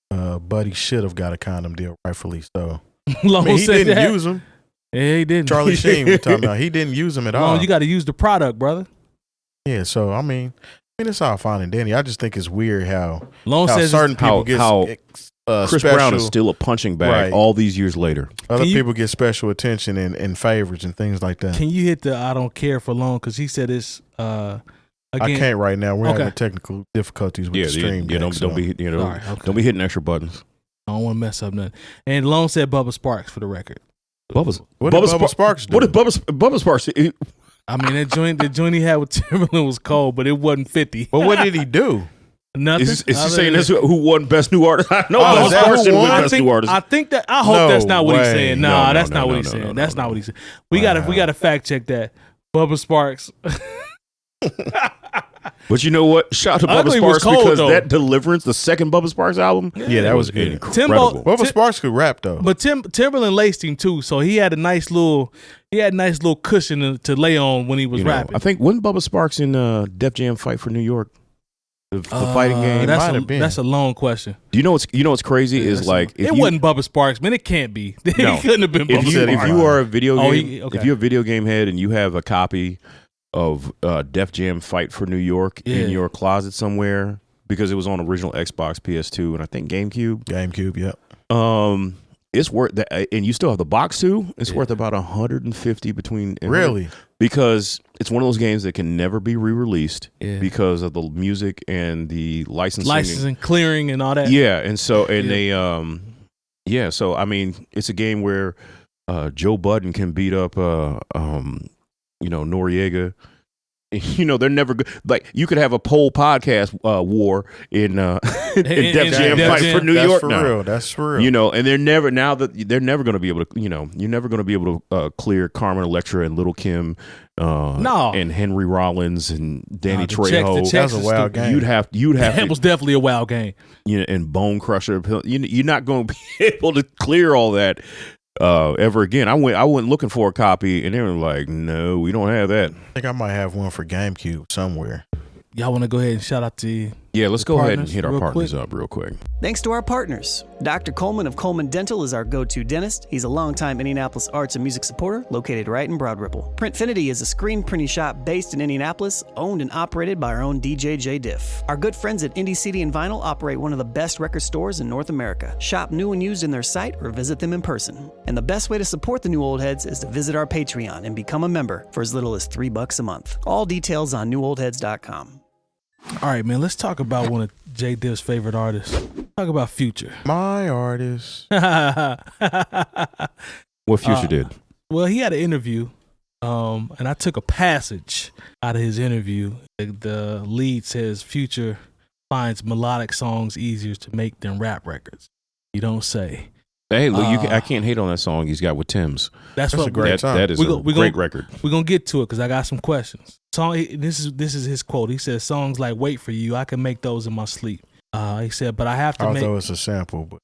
D: Buddy should have got a condom deal, rightfully so.
B: Lone
D: he
B: said
D: didn't
B: that.
D: use them.
B: Yeah, he didn't.
D: Charlie Sheen was talking about he didn't use them at all.
B: You got to use the product, brother.
D: Yeah, so I mean, it's all fine and dandy. I just think it's weird how
B: says
D: certain people get
C: Chris
D: special,
C: Brown is still a punching bag all these years later.
D: Other people get special attention and favors and things like that.
B: Can you hit the I don't care for Lone because he said it's again,
D: I can't right now. We're having technical difficulties with the stream.
C: Yeah, don't be don't be hitting extra buttons.
B: I don't want to mess up nothing. And Lone said Bubba Sparks for the record.
D: What did Bubba Sparks do?
C: What did Bubba Sparks do?
B: I mean, the joint he had with Timberland was cold, but it wasn't 50.
D: But what did he do?
B: Nothing.
C: Is he saying this who won Best New Artist? I know Bubba Sparks didn't win Best New Artist.
B: I think that. I hope that's not what he's saying.
C: No,
B: that's not what he's saying. That's not what he's saying. We gotta fact check that. Bubba Sparks.
C: But you know what? Shout out to Bubba Sparks because that Deliverance, the second Bubba Sparks album,
D: that was good.
C: Incredible.
D: Bubba Sparks could rap though.
B: But Timberland laced him too, so he had a nice little cushion to lay on when he was rapping.
C: I think wasn't Bubba Sparks in Def Jam Fight for New York? The fighting game.
B: That's a long question.
C: Do you know what's crazy is like
B: it wasn't Bubba Sparks, man. It can't be.
C: No.
B: It couldn't have been Bubba Sparks.
C: If you are a video game, if you're a video game head and you have a copy of Def Jam Fight for New York in your closet somewhere because it was on original Xbox, PS2, and I think GameCube.
D: Yep.
C: It's worth that, and you still have the box too. It's worth about $150 between.
D: Really?
C: Because it's one of those games that can never be re-released because of the music and the licensing,
B: clearing, and all that.
C: Yeah, and so they, so I mean, it's a game where Joe Budden can beat up, Noriega. They're never good. Like you could have a poll podcast war in Def Jam Fight for New York now.
D: That's for real.
C: And they're never going to be able to. You're never going to be able to clear Carmen Electra and Little Kim, and Henry Rollins and Danny Trejo.
D: That was a wild game.
C: You'd have.
B: That was definitely a wild game.
C: And Bone Crusher. You're not going to be able to clear all that. Ever again. I went looking for a copy and they were like, no, we don't have that.
D: I think I might have one for GameCube somewhere.
B: Y'all want to go ahead and shout out to
C: let's go ahead and hit our partners up real quick.
E: Thanks to our partners. Dr. Coleman of Coleman Dental is our go-to dentist. He's a longtime Indianapolis arts and music supporter located right in Broad Ripple. Printfinity is a screen printing shop based in Indianapolis, owned and operated by our own DJ Jay Diff. Our good friends at Indie CD and Vinyl operate one of the best record stores in North America. Shop new and used in their site or visit them in person. And the best way to support the New Old Heads is to visit our Patreon and become a member for as little as $3 a month. All details on newoldheads.com.
B: All right, man, let's talk about one of Jay Diff's favorite artists. Talk about Future.
D: My artist.
C: What Future did?
B: Well, he had an interview, and I took a passage out of his interview. The lead says Future finds melodic songs easier to make than rap records. You don't say.
C: Hey, look, I can't hate on that song he's got with Tim's.
B: That's
D: a great song.
C: That is a great record.
B: We're going to get to it because I got some questions. This is his quote. He says, songs like Wait For You, I can make those in my sleep. He said, but I have to
D: Although it's a sample. But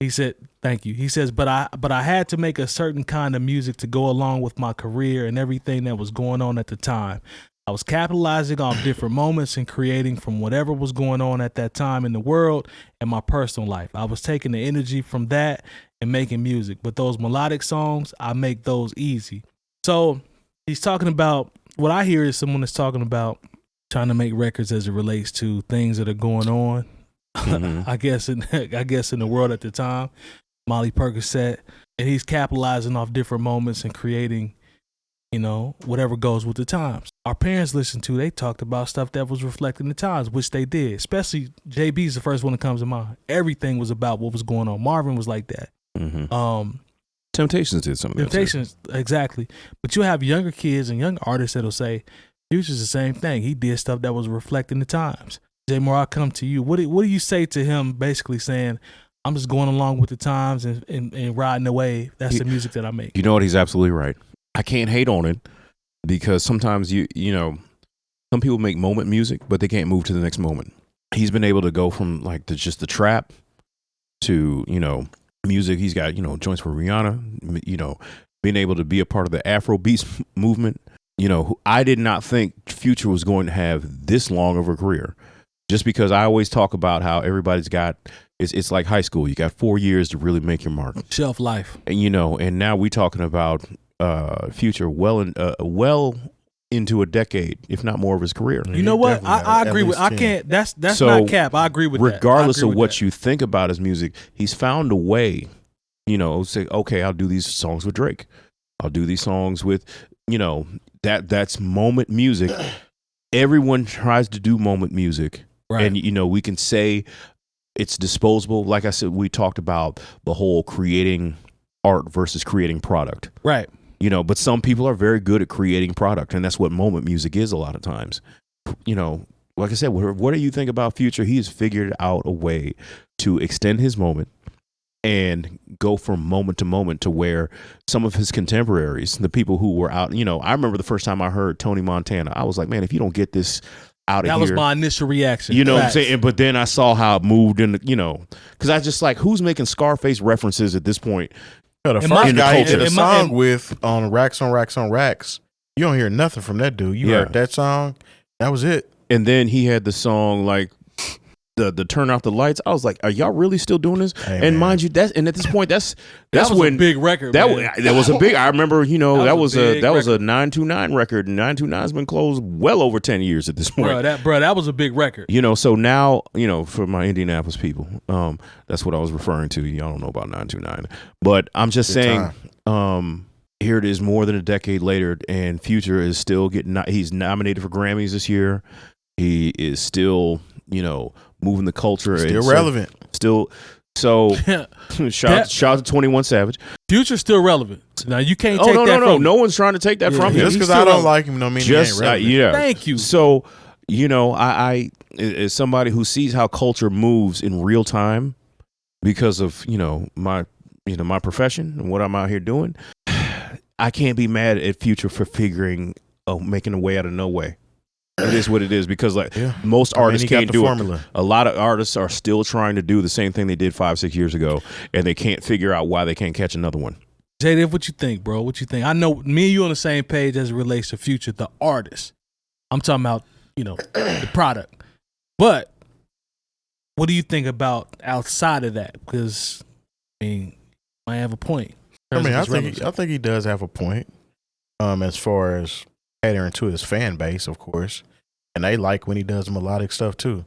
B: he said, thank you. He says, but I had to make a certain kind of music to go along with my career and everything that was going on at the time. I was capitalizing on different moments and creating from whatever was going on at that time in the world and my personal life. I was taking the energy from that and making music. But those melodic songs, I make those easy. So He's talking about, what I hear is someone that's talking about trying to make records as it relates to things that are going on.
C: Mm-hmm.
B: I guess in the world at the time, Molly Percocet, and he's capitalizing off different moments and creating, whatever goes with the times. Our parents listened to, they talked about stuff that was reflecting the times, which they did. Especially JB's the first one that comes to mind. Everything was about what was going on. Marvin was like that.
C: Mm-hmm. Temptations did something.
B: Temptations, exactly. But you have younger kids and young artists that'll say, Future's the same thing. He did stuff that was reflecting the times. Jay Moore, I'll come to you. What do you say to him basically saying, I'm just going along with the times and riding the wave. That's the music that I make.
C: You know what? He's absolutely right. I can't hate on it because sometimes some people make moment music, but they can't move to the next moment. He's been able to go from like just the trap to, music. He's got, joints for Rihanna, being able to be a part of the Afro beats movement. I did not think Future was going to have this long of a career. Just because I always talk about how everybody's got, it's like high school. You got 4 years to really make your mark.
B: Shelf life.
C: And, and now we talking about Future well into a decade, if not more of his career.
B: You know what? I agree with, 10. I can't, that's
C: so,
B: not cap. I agree with that.
C: Regardless of what you think about his music, he's found a way, say, okay, I'll do these songs with Drake. I'll do these songs with, that's moment music. Everyone tries to do moment music. Right. And, we can say it's disposable. Like I said, we talked about the whole creating art versus creating product.
B: Right.
C: But some people are very good at creating product, and that's what moment music is a lot of times. Like I said, what do you think about Future? He has figured out a way to extend his moment and go from moment to moment to where some of his contemporaries, the people who were out, I remember the first time I heard Tony Montana, I was like, man, if you don't get this out of here.
B: That was my initial reaction.
C: You know what I'm saying? But then I saw how it moved in, because I just like, who's making Scarface references at this point?
D: The first guy he did a song with on Racks on Racks on Racks. You don't hear nothing from that dude. You heard that song. That was it.
C: And then he had the song like the Turn Out the Lights. I was like, are y'all really still doing this? Hey, and man. Mind you, at this point, that's
B: was
C: when
B: a big record.
C: That was a big. I remember, that was a 929 record. And 929's been closed well over 10 years at this point.
B: That was a big record.
C: So now, for my Indianapolis people, that's what I was referring to. Y'all don't know about 929, but I'm just saying, here it is more than a decade later, and Future is still he's nominated for Grammys this year. He is still, moving the culture.
D: Still relevant.
C: So shout out to 21 Savage.
B: Future's still relevant. Now you can't take that from him.
C: No one's trying to take that from him.
D: Just because I don't like him don't mean he ain't relevant.
B: Thank you.
C: So, I as somebody who sees how culture moves in real time because of, my profession and what I'm out here doing, I can't be mad at Future for making a way out of no way. It is what it is because most artists can't do it. A lot of artists are still trying to do the same thing they did 5-6 years ago, and they can't figure out why they can't catch another one.
B: Jay Diff, what you think, bro? What you think? I know me and you on the same page as it relates to Future, the artist. I'm talking about, the product. But what do you think about outside of that? Because I have a point.
D: I think he does have a point. As far as catering to his fan base, of course, and they like when he does melodic stuff too.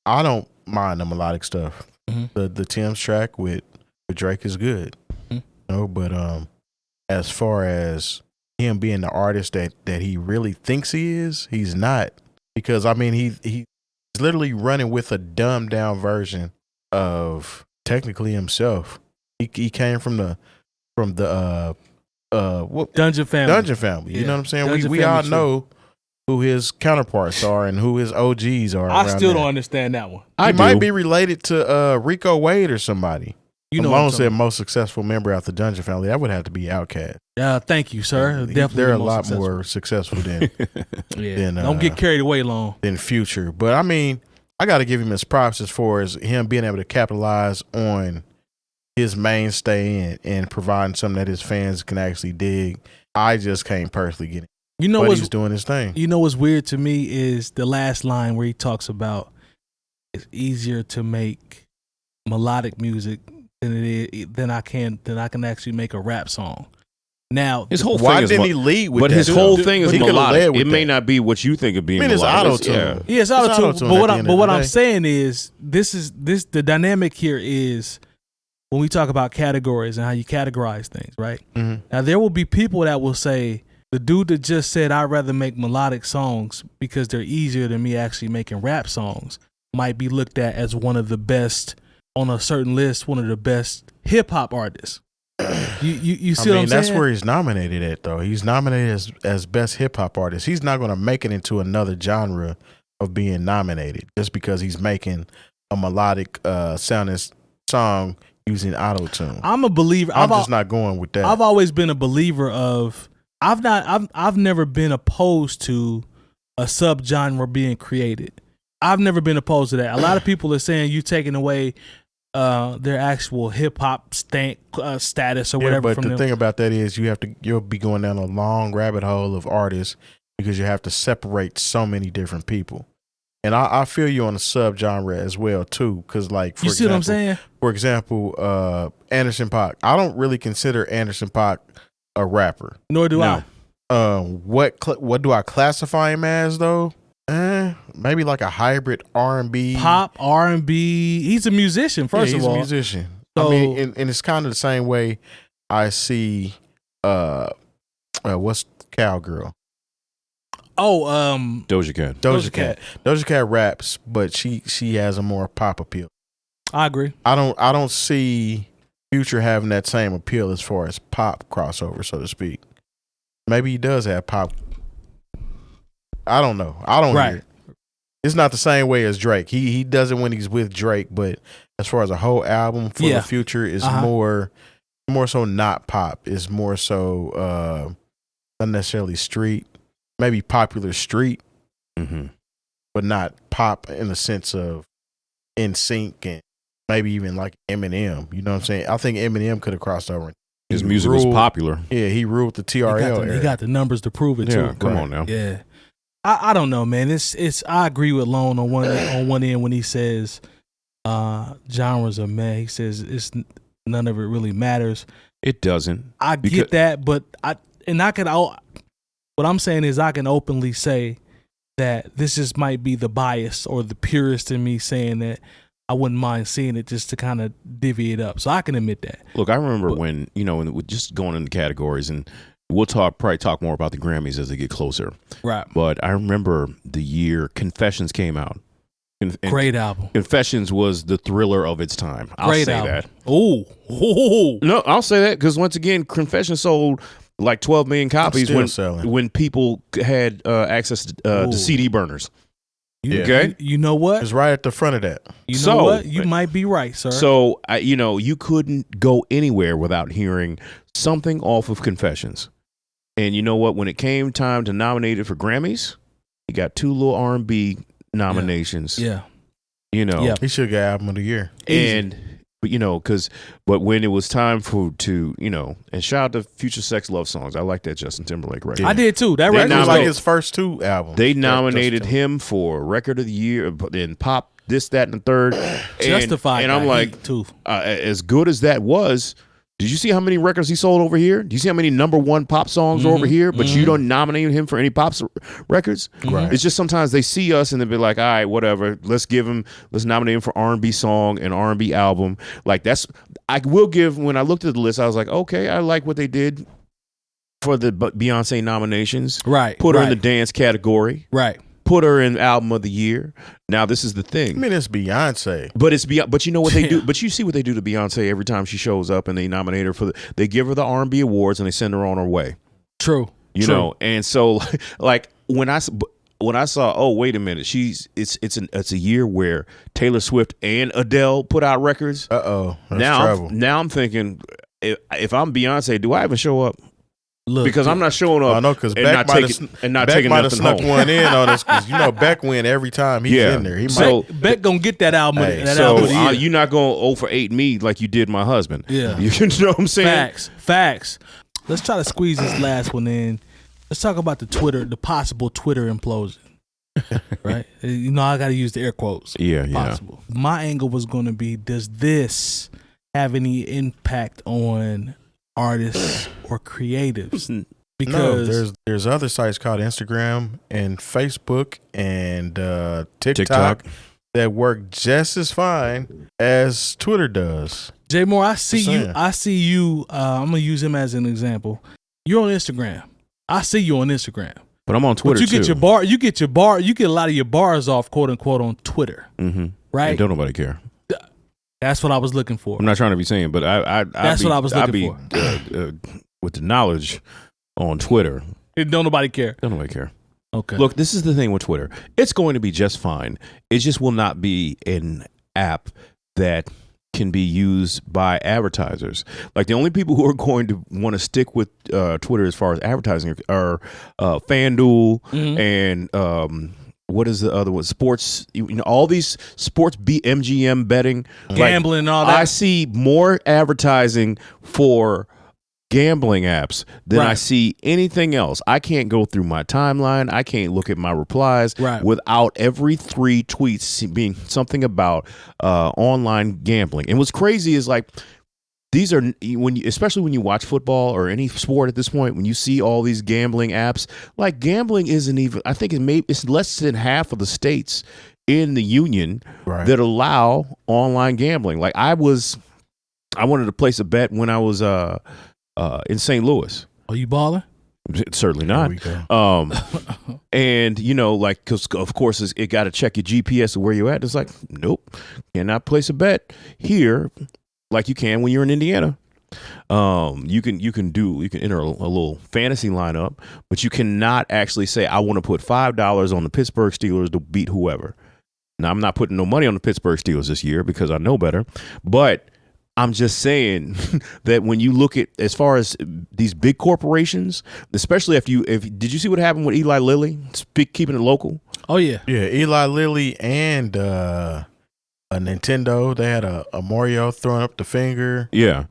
D: I don't mind the melodic stuff. Mm-hmm. The Tim's track with Drake is good, but as far as him being the artist that he really thinks he is, he's not, because he's literally running with a dumbed down version of technically himself. He came from the
B: Dungeon
D: Family. You know what I'm saying? We all know who his counterparts are and who his OGs are.
B: I still don't understand that one.
D: He might be related to Rico Wade or somebody.
B: Malone
D: said most successful member out the Dungeon Family. That would have to be Outkast.
B: Thank you, sir. Definitely,
D: they're a lot more successful than.
B: Don't get carried away long.
D: Than Future, but I got to give him his props as far as him being able to capitalize on his mainstay and providing something that his fans can actually dig. I just can't personally get it. But he's doing his thing.
B: What's weird to me is the last line where he talks about it's easier to make melodic music than I can actually make a rap song. Now,
C: His whole
D: Why
C: thing is
D: didn't he lead with
C: but
D: that?
C: his whole
D: though?
C: thing is
D: He coulda led
C: melodic.
D: with
C: It may
D: that.
C: not be what you think of being
D: I mean, it's
C: melodic.
D: auto-tune.
B: yeah, it's auto-tune.
D: auto-tune
B: But
D: at
B: what
D: the
B: I,
D: end
B: but
D: of
B: what
D: the
B: I'm
D: day.
B: saying is the dynamic here is when we talk about categories and how you categorize things, right?
D: Mhm.
B: Now there will be people that will say the dude that just said I'd rather make melodic songs because they're easier than me actually making rap songs might be looked at as one of the best on a certain list, one of the best hip hop artists. You see what I'm saying?
D: That's where he's nominated at, though. He's nominated as best hip hop artist. He's not going to make it into another genre of being nominated just because he's making a melodic sounding song using auto tune.
B: I'm a believer.
D: I'm just not going with that.
B: I've always been a believer of. I've never been opposed to a subgenre being created. I've never been opposed to that. A lot of people are saying you taking away their actual hip hop status or whatever.
D: But
B: from
D: the
B: them.
D: thing about that is you'll be going down a long rabbit hole of artists because you have to separate so many different people. And I feel you on the subgenre as well too, because like for
B: you see
D: example,
B: what I'm saying?
D: For example, Anderson .Paak. I don't really consider Anderson .Paak a rapper.
B: Nor do I.
D: What do I classify him as though? Maybe like a hybrid R&B,
B: Pop, R&B. He's a musician. First
D: he's
B: of all,
D: a musician.
B: So-
D: I mean, and it's kind of the same way I see what's Cowgirl?
B: Oh,
C: Doja Cat.
B: Doja Cat.
D: Doja Cat raps, but she has a more pop appeal.
B: I agree.
D: I don't see Future having that same appeal as far as pop crossover, so to speak. Maybe he does have pop. I don't know. I don't hear it. It's not the same way as Drake. He does it when he's with Drake, but as far as a whole album for the Future is more so not pop. It's more so not necessarily street. Maybe popular street, but not pop in the sense of NSYNC and maybe even like Eminem. You know what I'm saying? I think Eminem could have crossed over.
C: His music was popular.
D: Yeah, he ruled the TRL era.
B: He got the numbers to prove it too.
C: Yeah, come on now.
B: Yeah, I don't know, man. It's I agree with Lone on one end when he says genres are meh. He says it's none of it really matters.
C: It doesn't.
B: I get that, but what I'm saying is I can openly say that this just might be the bias or the purist in me saying that I wouldn't mind seeing it just to kind of divvy it up. So I can admit that.
C: Look, I remember when just going into categories, and we'll probably talk more about the Grammys as they get closer.
B: Right.
C: But I remember the year Confessions came out.
B: Great album.
C: Confessions was the thriller of its time. I'll say that.
B: Oh.
C: No, I'll say that because once again, Confessions sold like 12 million copies when people had access to CD burners. Okay,
B: you know what?
D: It's right at the front of that.
B: You know what? You might be right, sir.
C: So you couldn't go anywhere without hearing something off of Confessions. And you know what? When it came time to nominate it for Grammys, he got 2 little R&B nominations.
B: Yeah.
D: He should get album of the year.
C: But when it was time and shout out to Future Sex Love Songs. I like that Justin Timberlake record.
B: I did too. That record
D: was
B: was
D: like
B: dope.
D: his first 2 albums.
C: They nominated him for Record of the Year in pop, this, that, and the third.
B: Justified.
C: And I'm like,
B: too.
C: As good as that was, did you see how many records he sold over here? Do you see how many #1 pop songs are over here? But you don't nominate him for any pop records?
D: Right.
C: It's just sometimes they see us and they be like, all right, whatever. Let's nominate him for R&B song and R&B album. Like I will give, when I looked at the list, I was like, okay, I like what they did for the Beyonce nominations.
B: Right.
C: Put her in the dance category.
B: Right.
C: Put her in album of the year. Now this is the thing.
D: I mean, it's Beyonce,
C: but you know what they do. But you see what they do to Beyonce every time she shows up, and they nominate her they give her the R&B awards and they send her on her way.
B: True.
C: You know, and so like when I saw, oh wait a minute, it's a year where Taylor Swift and Adele put out records. Now I'm thinking, if I'm Beyonce, do I even show up?
B: Look,
C: because I'm not showing up.
D: I know, because
C: and
D: Beck
C: not taking
D: might have
C: nothing
D: snuck
C: home.
D: one in on us, because Beck win every time he's in there.
B: Beck gonna get that album.
C: You're not going 0 for 8 me like you did my husband.
B: Yeah,
C: you know what I'm saying?
B: Facts. Let's try to squeeze this last one in. Let's talk about the possible Twitter implosion. Right? I got to use the air quotes.
C: Yeah,
B: possible. My angle was going to be: does this have any impact on artists or creatives?
D: No,
B: Because
D: there's other sites called Instagram and Facebook and TikTok that work just as fine as Twitter does.
B: Jay Moore, I see
D: Just
B: you.
D: saying.
B: I see you. I'm gonna use him as an example. You're on Instagram. I see you on Instagram.
C: But I'm on Twitter
B: But you
C: too.
B: get you get a lot of your bars off, quote unquote, on Twitter, right?
C: And don't nobody care.
B: That's what I was looking for.
C: I'm not trying to be saying, but
B: That's what I was looking
C: for. With the knowledge on Twitter,
B: Don't nobody care.
C: don't nobody care.
B: Okay.
C: Look, this is the thing with Twitter. It's going to be just fine. It just will not be an app that can be used by advertisers. Like the only people who are going to want to stick with Twitter as far as advertising are FanDuel and what is the other one? Sports. All these sports MGM betting,
B: Gambling and all that.
C: I see more advertising for gambling apps than I
B: Right.
C: see anything else. I can't go through my timeline. I can't look at my replies
B: Right.
C: without every 3 tweets being something about online gambling. And what's crazy is like these are especially when you watch football or any sport at this point, when you see all these gambling apps, like gambling isn't even, I think it's less than half of the states in the union that allow online gambling. Like I wanted to place a bet when I was in St. Louis.
B: Are you balling?
C: Certainly not. And like, cause of course it got to check your GPS of where you're at. It's like, nope, cannot place a bet here like you can when you're in Indiana. You can enter a little fantasy lineup, but you cannot actually say I want to put $5 on the Pittsburgh Steelers to beat whoever. Now I'm not putting no money on the Pittsburgh Steelers this year because I know better, but I'm just saying that when you look at as far as these big corporations, especially if did you see what happened with Eli Lilly keeping it local?
B: Oh yeah,
D: Eli Lilly and a Nintendo. They had a Mario throwing up the finger.
C: Yeah.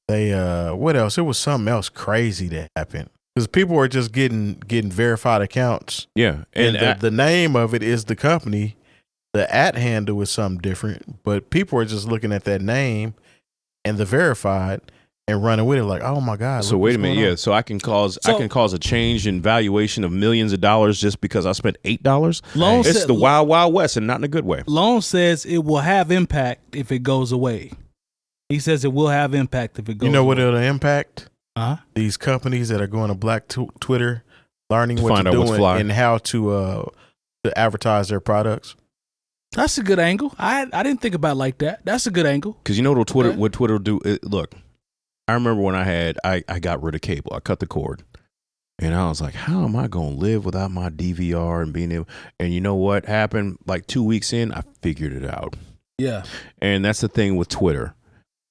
D: They what else? It was something else crazy that happened because people were just getting verified accounts.
C: Yeah,
D: and the name of it is the company. The @ handle is something different, but people are just looking at that name and the verified and running with it like, oh my God.
C: So wait a minute, yeah. So I can cause a change in valuation of millions of dollars just because I spent $8. It's the wild, wild west, and not in a good way.
B: Lone says it will have impact if it goes away. He says it will have impact if it goes away.
D: You know what it'll impact?
B: These
D: companies that are going to Black Twitter, learning
C: to
D: what
C: find
D: you're
C: out what's
D: doing
C: fly.
D: and how to advertise their products.
B: That's a good angle. I didn't think about it like that. That's a good angle.
C: Because you know what Twitter will do? Look, I remember when I got rid of cable. I cut the cord. And I was like, how am I going to live without my DVR and being able? And you know what happened? Like 2 weeks in, I figured it out.
B: Yeah.
C: And that's the thing with Twitter.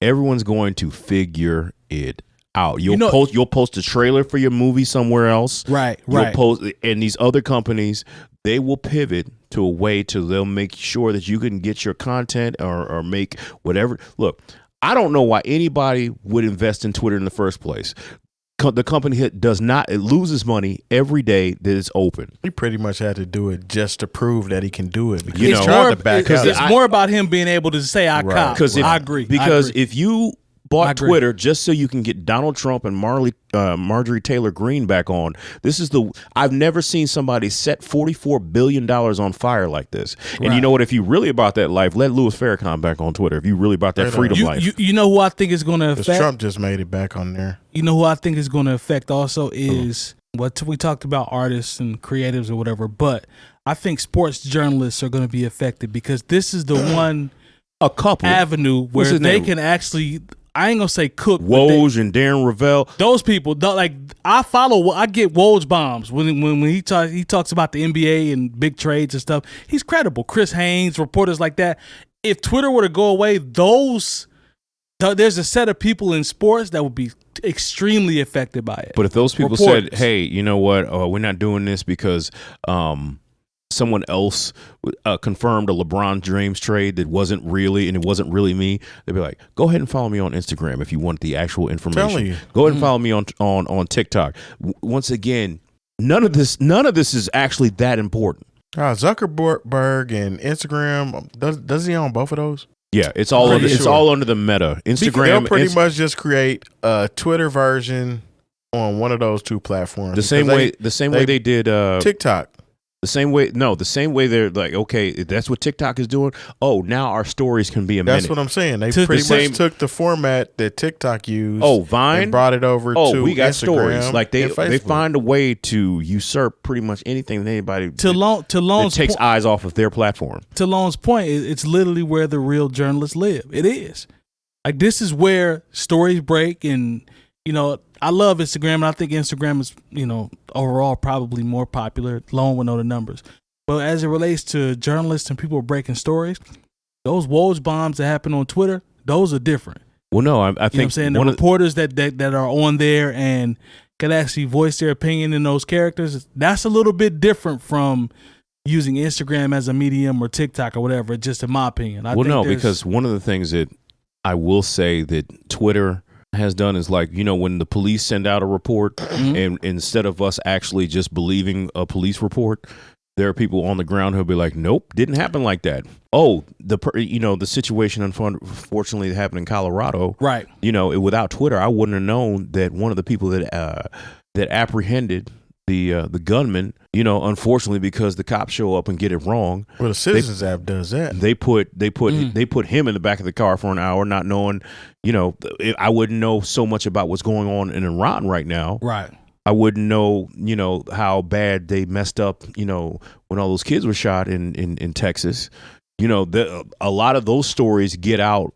C: Everyone's going to figure it out. You'll post a trailer for your movie somewhere else.
B: Right.
C: You'll post, and these other companies, they will pivot to a way they'll make sure that you can get your content or make whatever. Look, I don't know why anybody would invest in Twitter in the first place. The company it loses money every day that it's open.
D: He pretty much had to do it just to prove that he can do it. Because
B: it's more about him being able to say I cop. I agree.
C: Because if you bought Twitter just so you can get Donald Trump and Marjorie Taylor Greene back on. I've never seen somebody set $44 billion on fire like this. And you know what? If you really about that life, let Louis Farrakhan back on Twitter. If you really about that freedom life.
B: You know who I think is going to affect?
D: Trump just made it back on there.
B: You know who I think is going to affect also is what we talked about, artists and creatives or whatever. But I think sports journalists are going to be affected because this is the one avenue where they can actually. I ain't gonna say cook.
C: Woj and Darren Ravel.
B: Those people, I get Woj bombs when he talks about the NBA and big trades and stuff. He's credible. Chris Haynes, reporters like that. If Twitter were to go away, there's a set of people in sports that would be extremely affected by it.
C: But if those people said, "Hey, you know what? We're not doing this because someone else confirmed a LeBron James trade that wasn't really me," they'd be like, go ahead and follow me on Instagram if you want the actual information. Go ahead and follow me on TikTok. Once again, none of this is actually that important.
D: Zuckerberg and Instagram, does he own both of those?
C: Yeah, it's all under the Meta. Instagram.
D: They'll pretty much just create a Twitter version on one of those two platforms.
C: The same way they did
D: TikTok.
C: The same way they're like, okay, that's what TikTok is doing. Oh, now our stories can be a minute.
D: That's what I'm saying. They pretty much took the format that TikTok used.
C: Oh, Vine,
D: and brought it over to
C: we got
D: Instagram
C: stories. Like they find a way to usurp pretty much anything that anybody that takes eyes off of their platform.
B: To Lone's point, it's literally where the real journalists live. It is. Like, this is where stories break, and I love Instagram, and I think Instagram is, overall probably more popular. Lone will know the numbers. But as it relates to journalists and people breaking stories, those Woj bombs that happen on Twitter, those are different.
C: Well, no, I think
B: you know what I'm saying? The reporters that are on there and can actually voice their opinion in those characters, that's a little bit different from using Instagram as a medium or TikTok or whatever, just in my opinion.
C: Because one of the things that I will say that Twitter has done is, like, when the police send out a report and instead of us actually just believing a police report, there are people on the ground who'll be like, nope, didn't happen like that. Oh, the situation unfortunately that happened in Colorado,
B: right?
C: Without Twitter, I wouldn't have known that one of the people that apprehended the gunman, unfortunately, because the cops show up and get it wrong.
D: Well, the Citizens app does that.
C: They put him in the back of the car for an hour, not knowing, I wouldn't know so much about what's going on in Iran right now.
B: Right.
C: I wouldn't know, how bad they messed up, when all those kids were shot in Texas. A lot of those stories get out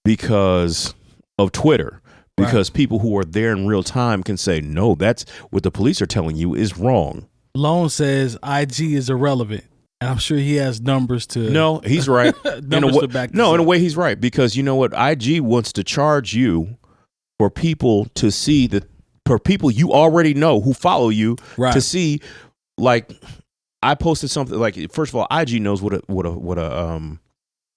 C: because of Twitter. Because people who are there in real time can say, no, that's what the police are telling you is wrong.
B: Lone says IG is irrelevant. And I'm sure he has numbers to...
C: No, he's right.
B: In a
C: way, he's right. Because you know what? IG wants to charge you for people to see for people you already know who follow you to see, like, I posted something, like, first of all, IG knows what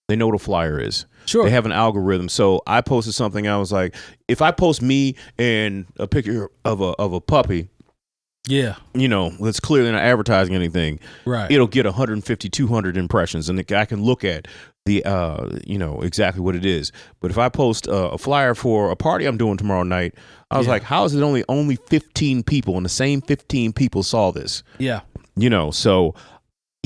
C: they know what a flyer is.
B: Sure.
C: They have an algorithm. So I posted something. I was like, if I post me and a picture of a puppy, that's clearly not advertising anything.
B: Right.
C: It'll get 150, 200 impressions, and I can look at the, exactly what it is. But if I post a flyer for a party I'm doing tomorrow night, I was like, how is it only 15 people, and the same 15 people saw this?
B: Yeah.
C: So.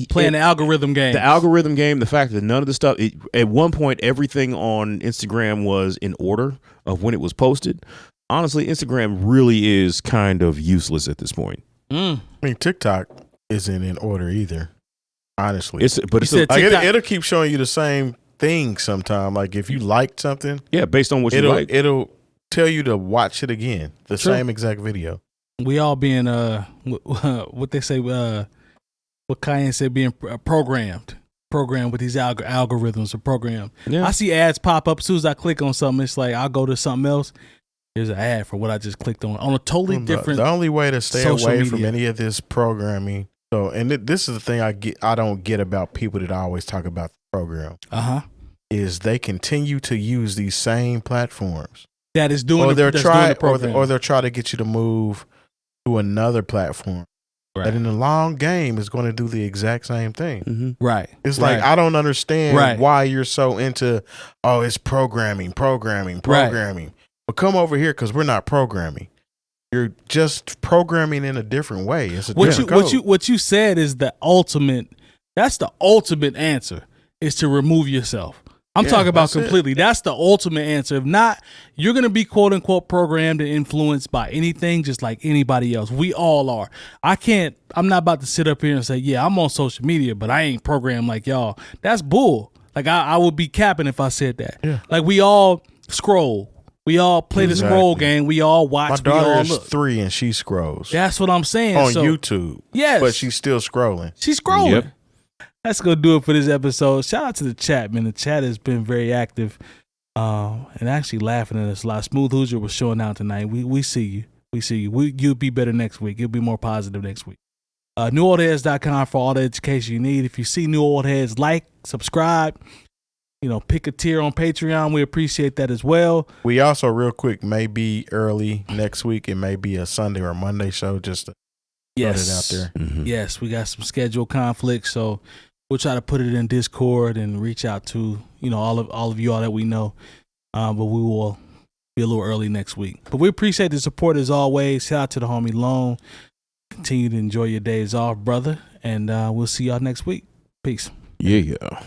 B: Playing the algorithm game.
C: The algorithm game, the fact that none of the stuff, at one point, everything on Instagram was in order of when it was posted. Honestly, Instagram really is kind of useless at this point.
D: I mean, TikTok isn't in order either, honestly.
C: It'll
D: keep showing you the same thing sometime. Like, if you liked something.
C: Yeah, based on what you like.
D: It'll tell you to watch it again, the same exact video.
B: We all being, what they say, what 𝐀𝐁 said, being programmed with these algorithms are programmed.
C: Yeah.
B: I see ads pop up as soon as I click on something. It's like I'll go to something else. There's an ad for what I just clicked on a totally different.
D: The only way to stay away
B: media
D: from any of this programming. So, and this is the thing I don't get about people that always talk about the program. Is they continue to use these same platforms
B: that is doing
D: the program, or they'll try to get you to move to another platform. Right. That in the long game is going to do the exact same thing.
B: Mm-hmm. Right.
D: It's like, I don't understand why you're so into, it's programming. Right. But come over here because we're not programming. You're just programming in a different way. It's a different code.
B: What you said is the ultimate. That's the ultimate answer, is to remove yourself. I'm talking about completely. That's the ultimate answer. If not, you're going to be quote unquote programmed and influenced by anything just like anybody else. We all are. I'm not about to sit up here and say, yeah, I'm on social media, but I ain't programmed like y'all. That's bull. Like, I would be capping if I said that. Yeah. Like, we all scroll. We all play the scroll game. We all watch.
D: My daughter is 3 and she scrolls.
B: That's what I'm saying.
D: On YouTube.
B: Yes.
D: But she's still scrolling.
B: She's scrolling. Yep. That's going to do it for this episode. Shout out to the chat, man. The chat has been very active and actually laughing at us a lot. Smooth Hoosier was showing out tonight. We see you. We see you. You'll be better next week. You'll be more positive next week. NewOldHeads.com for all the education you need. If you see New Old Heads, like, subscribe, pick a tier on Patreon. We appreciate that as well.
D: We also, real quick, may be early next week. It may be a Sunday or Monday show, just to put it out there.
B: Mm-hmm. Yes, we got some schedule conflicts, so we'll try to put it in Discord and reach out to all of you all that we know. But we will be a little early next week. But we appreciate the support as always. Shout out to the homie Lone. Continue to enjoy your days off, brother. And we'll see y'all next week. Peace.
C: Yeah.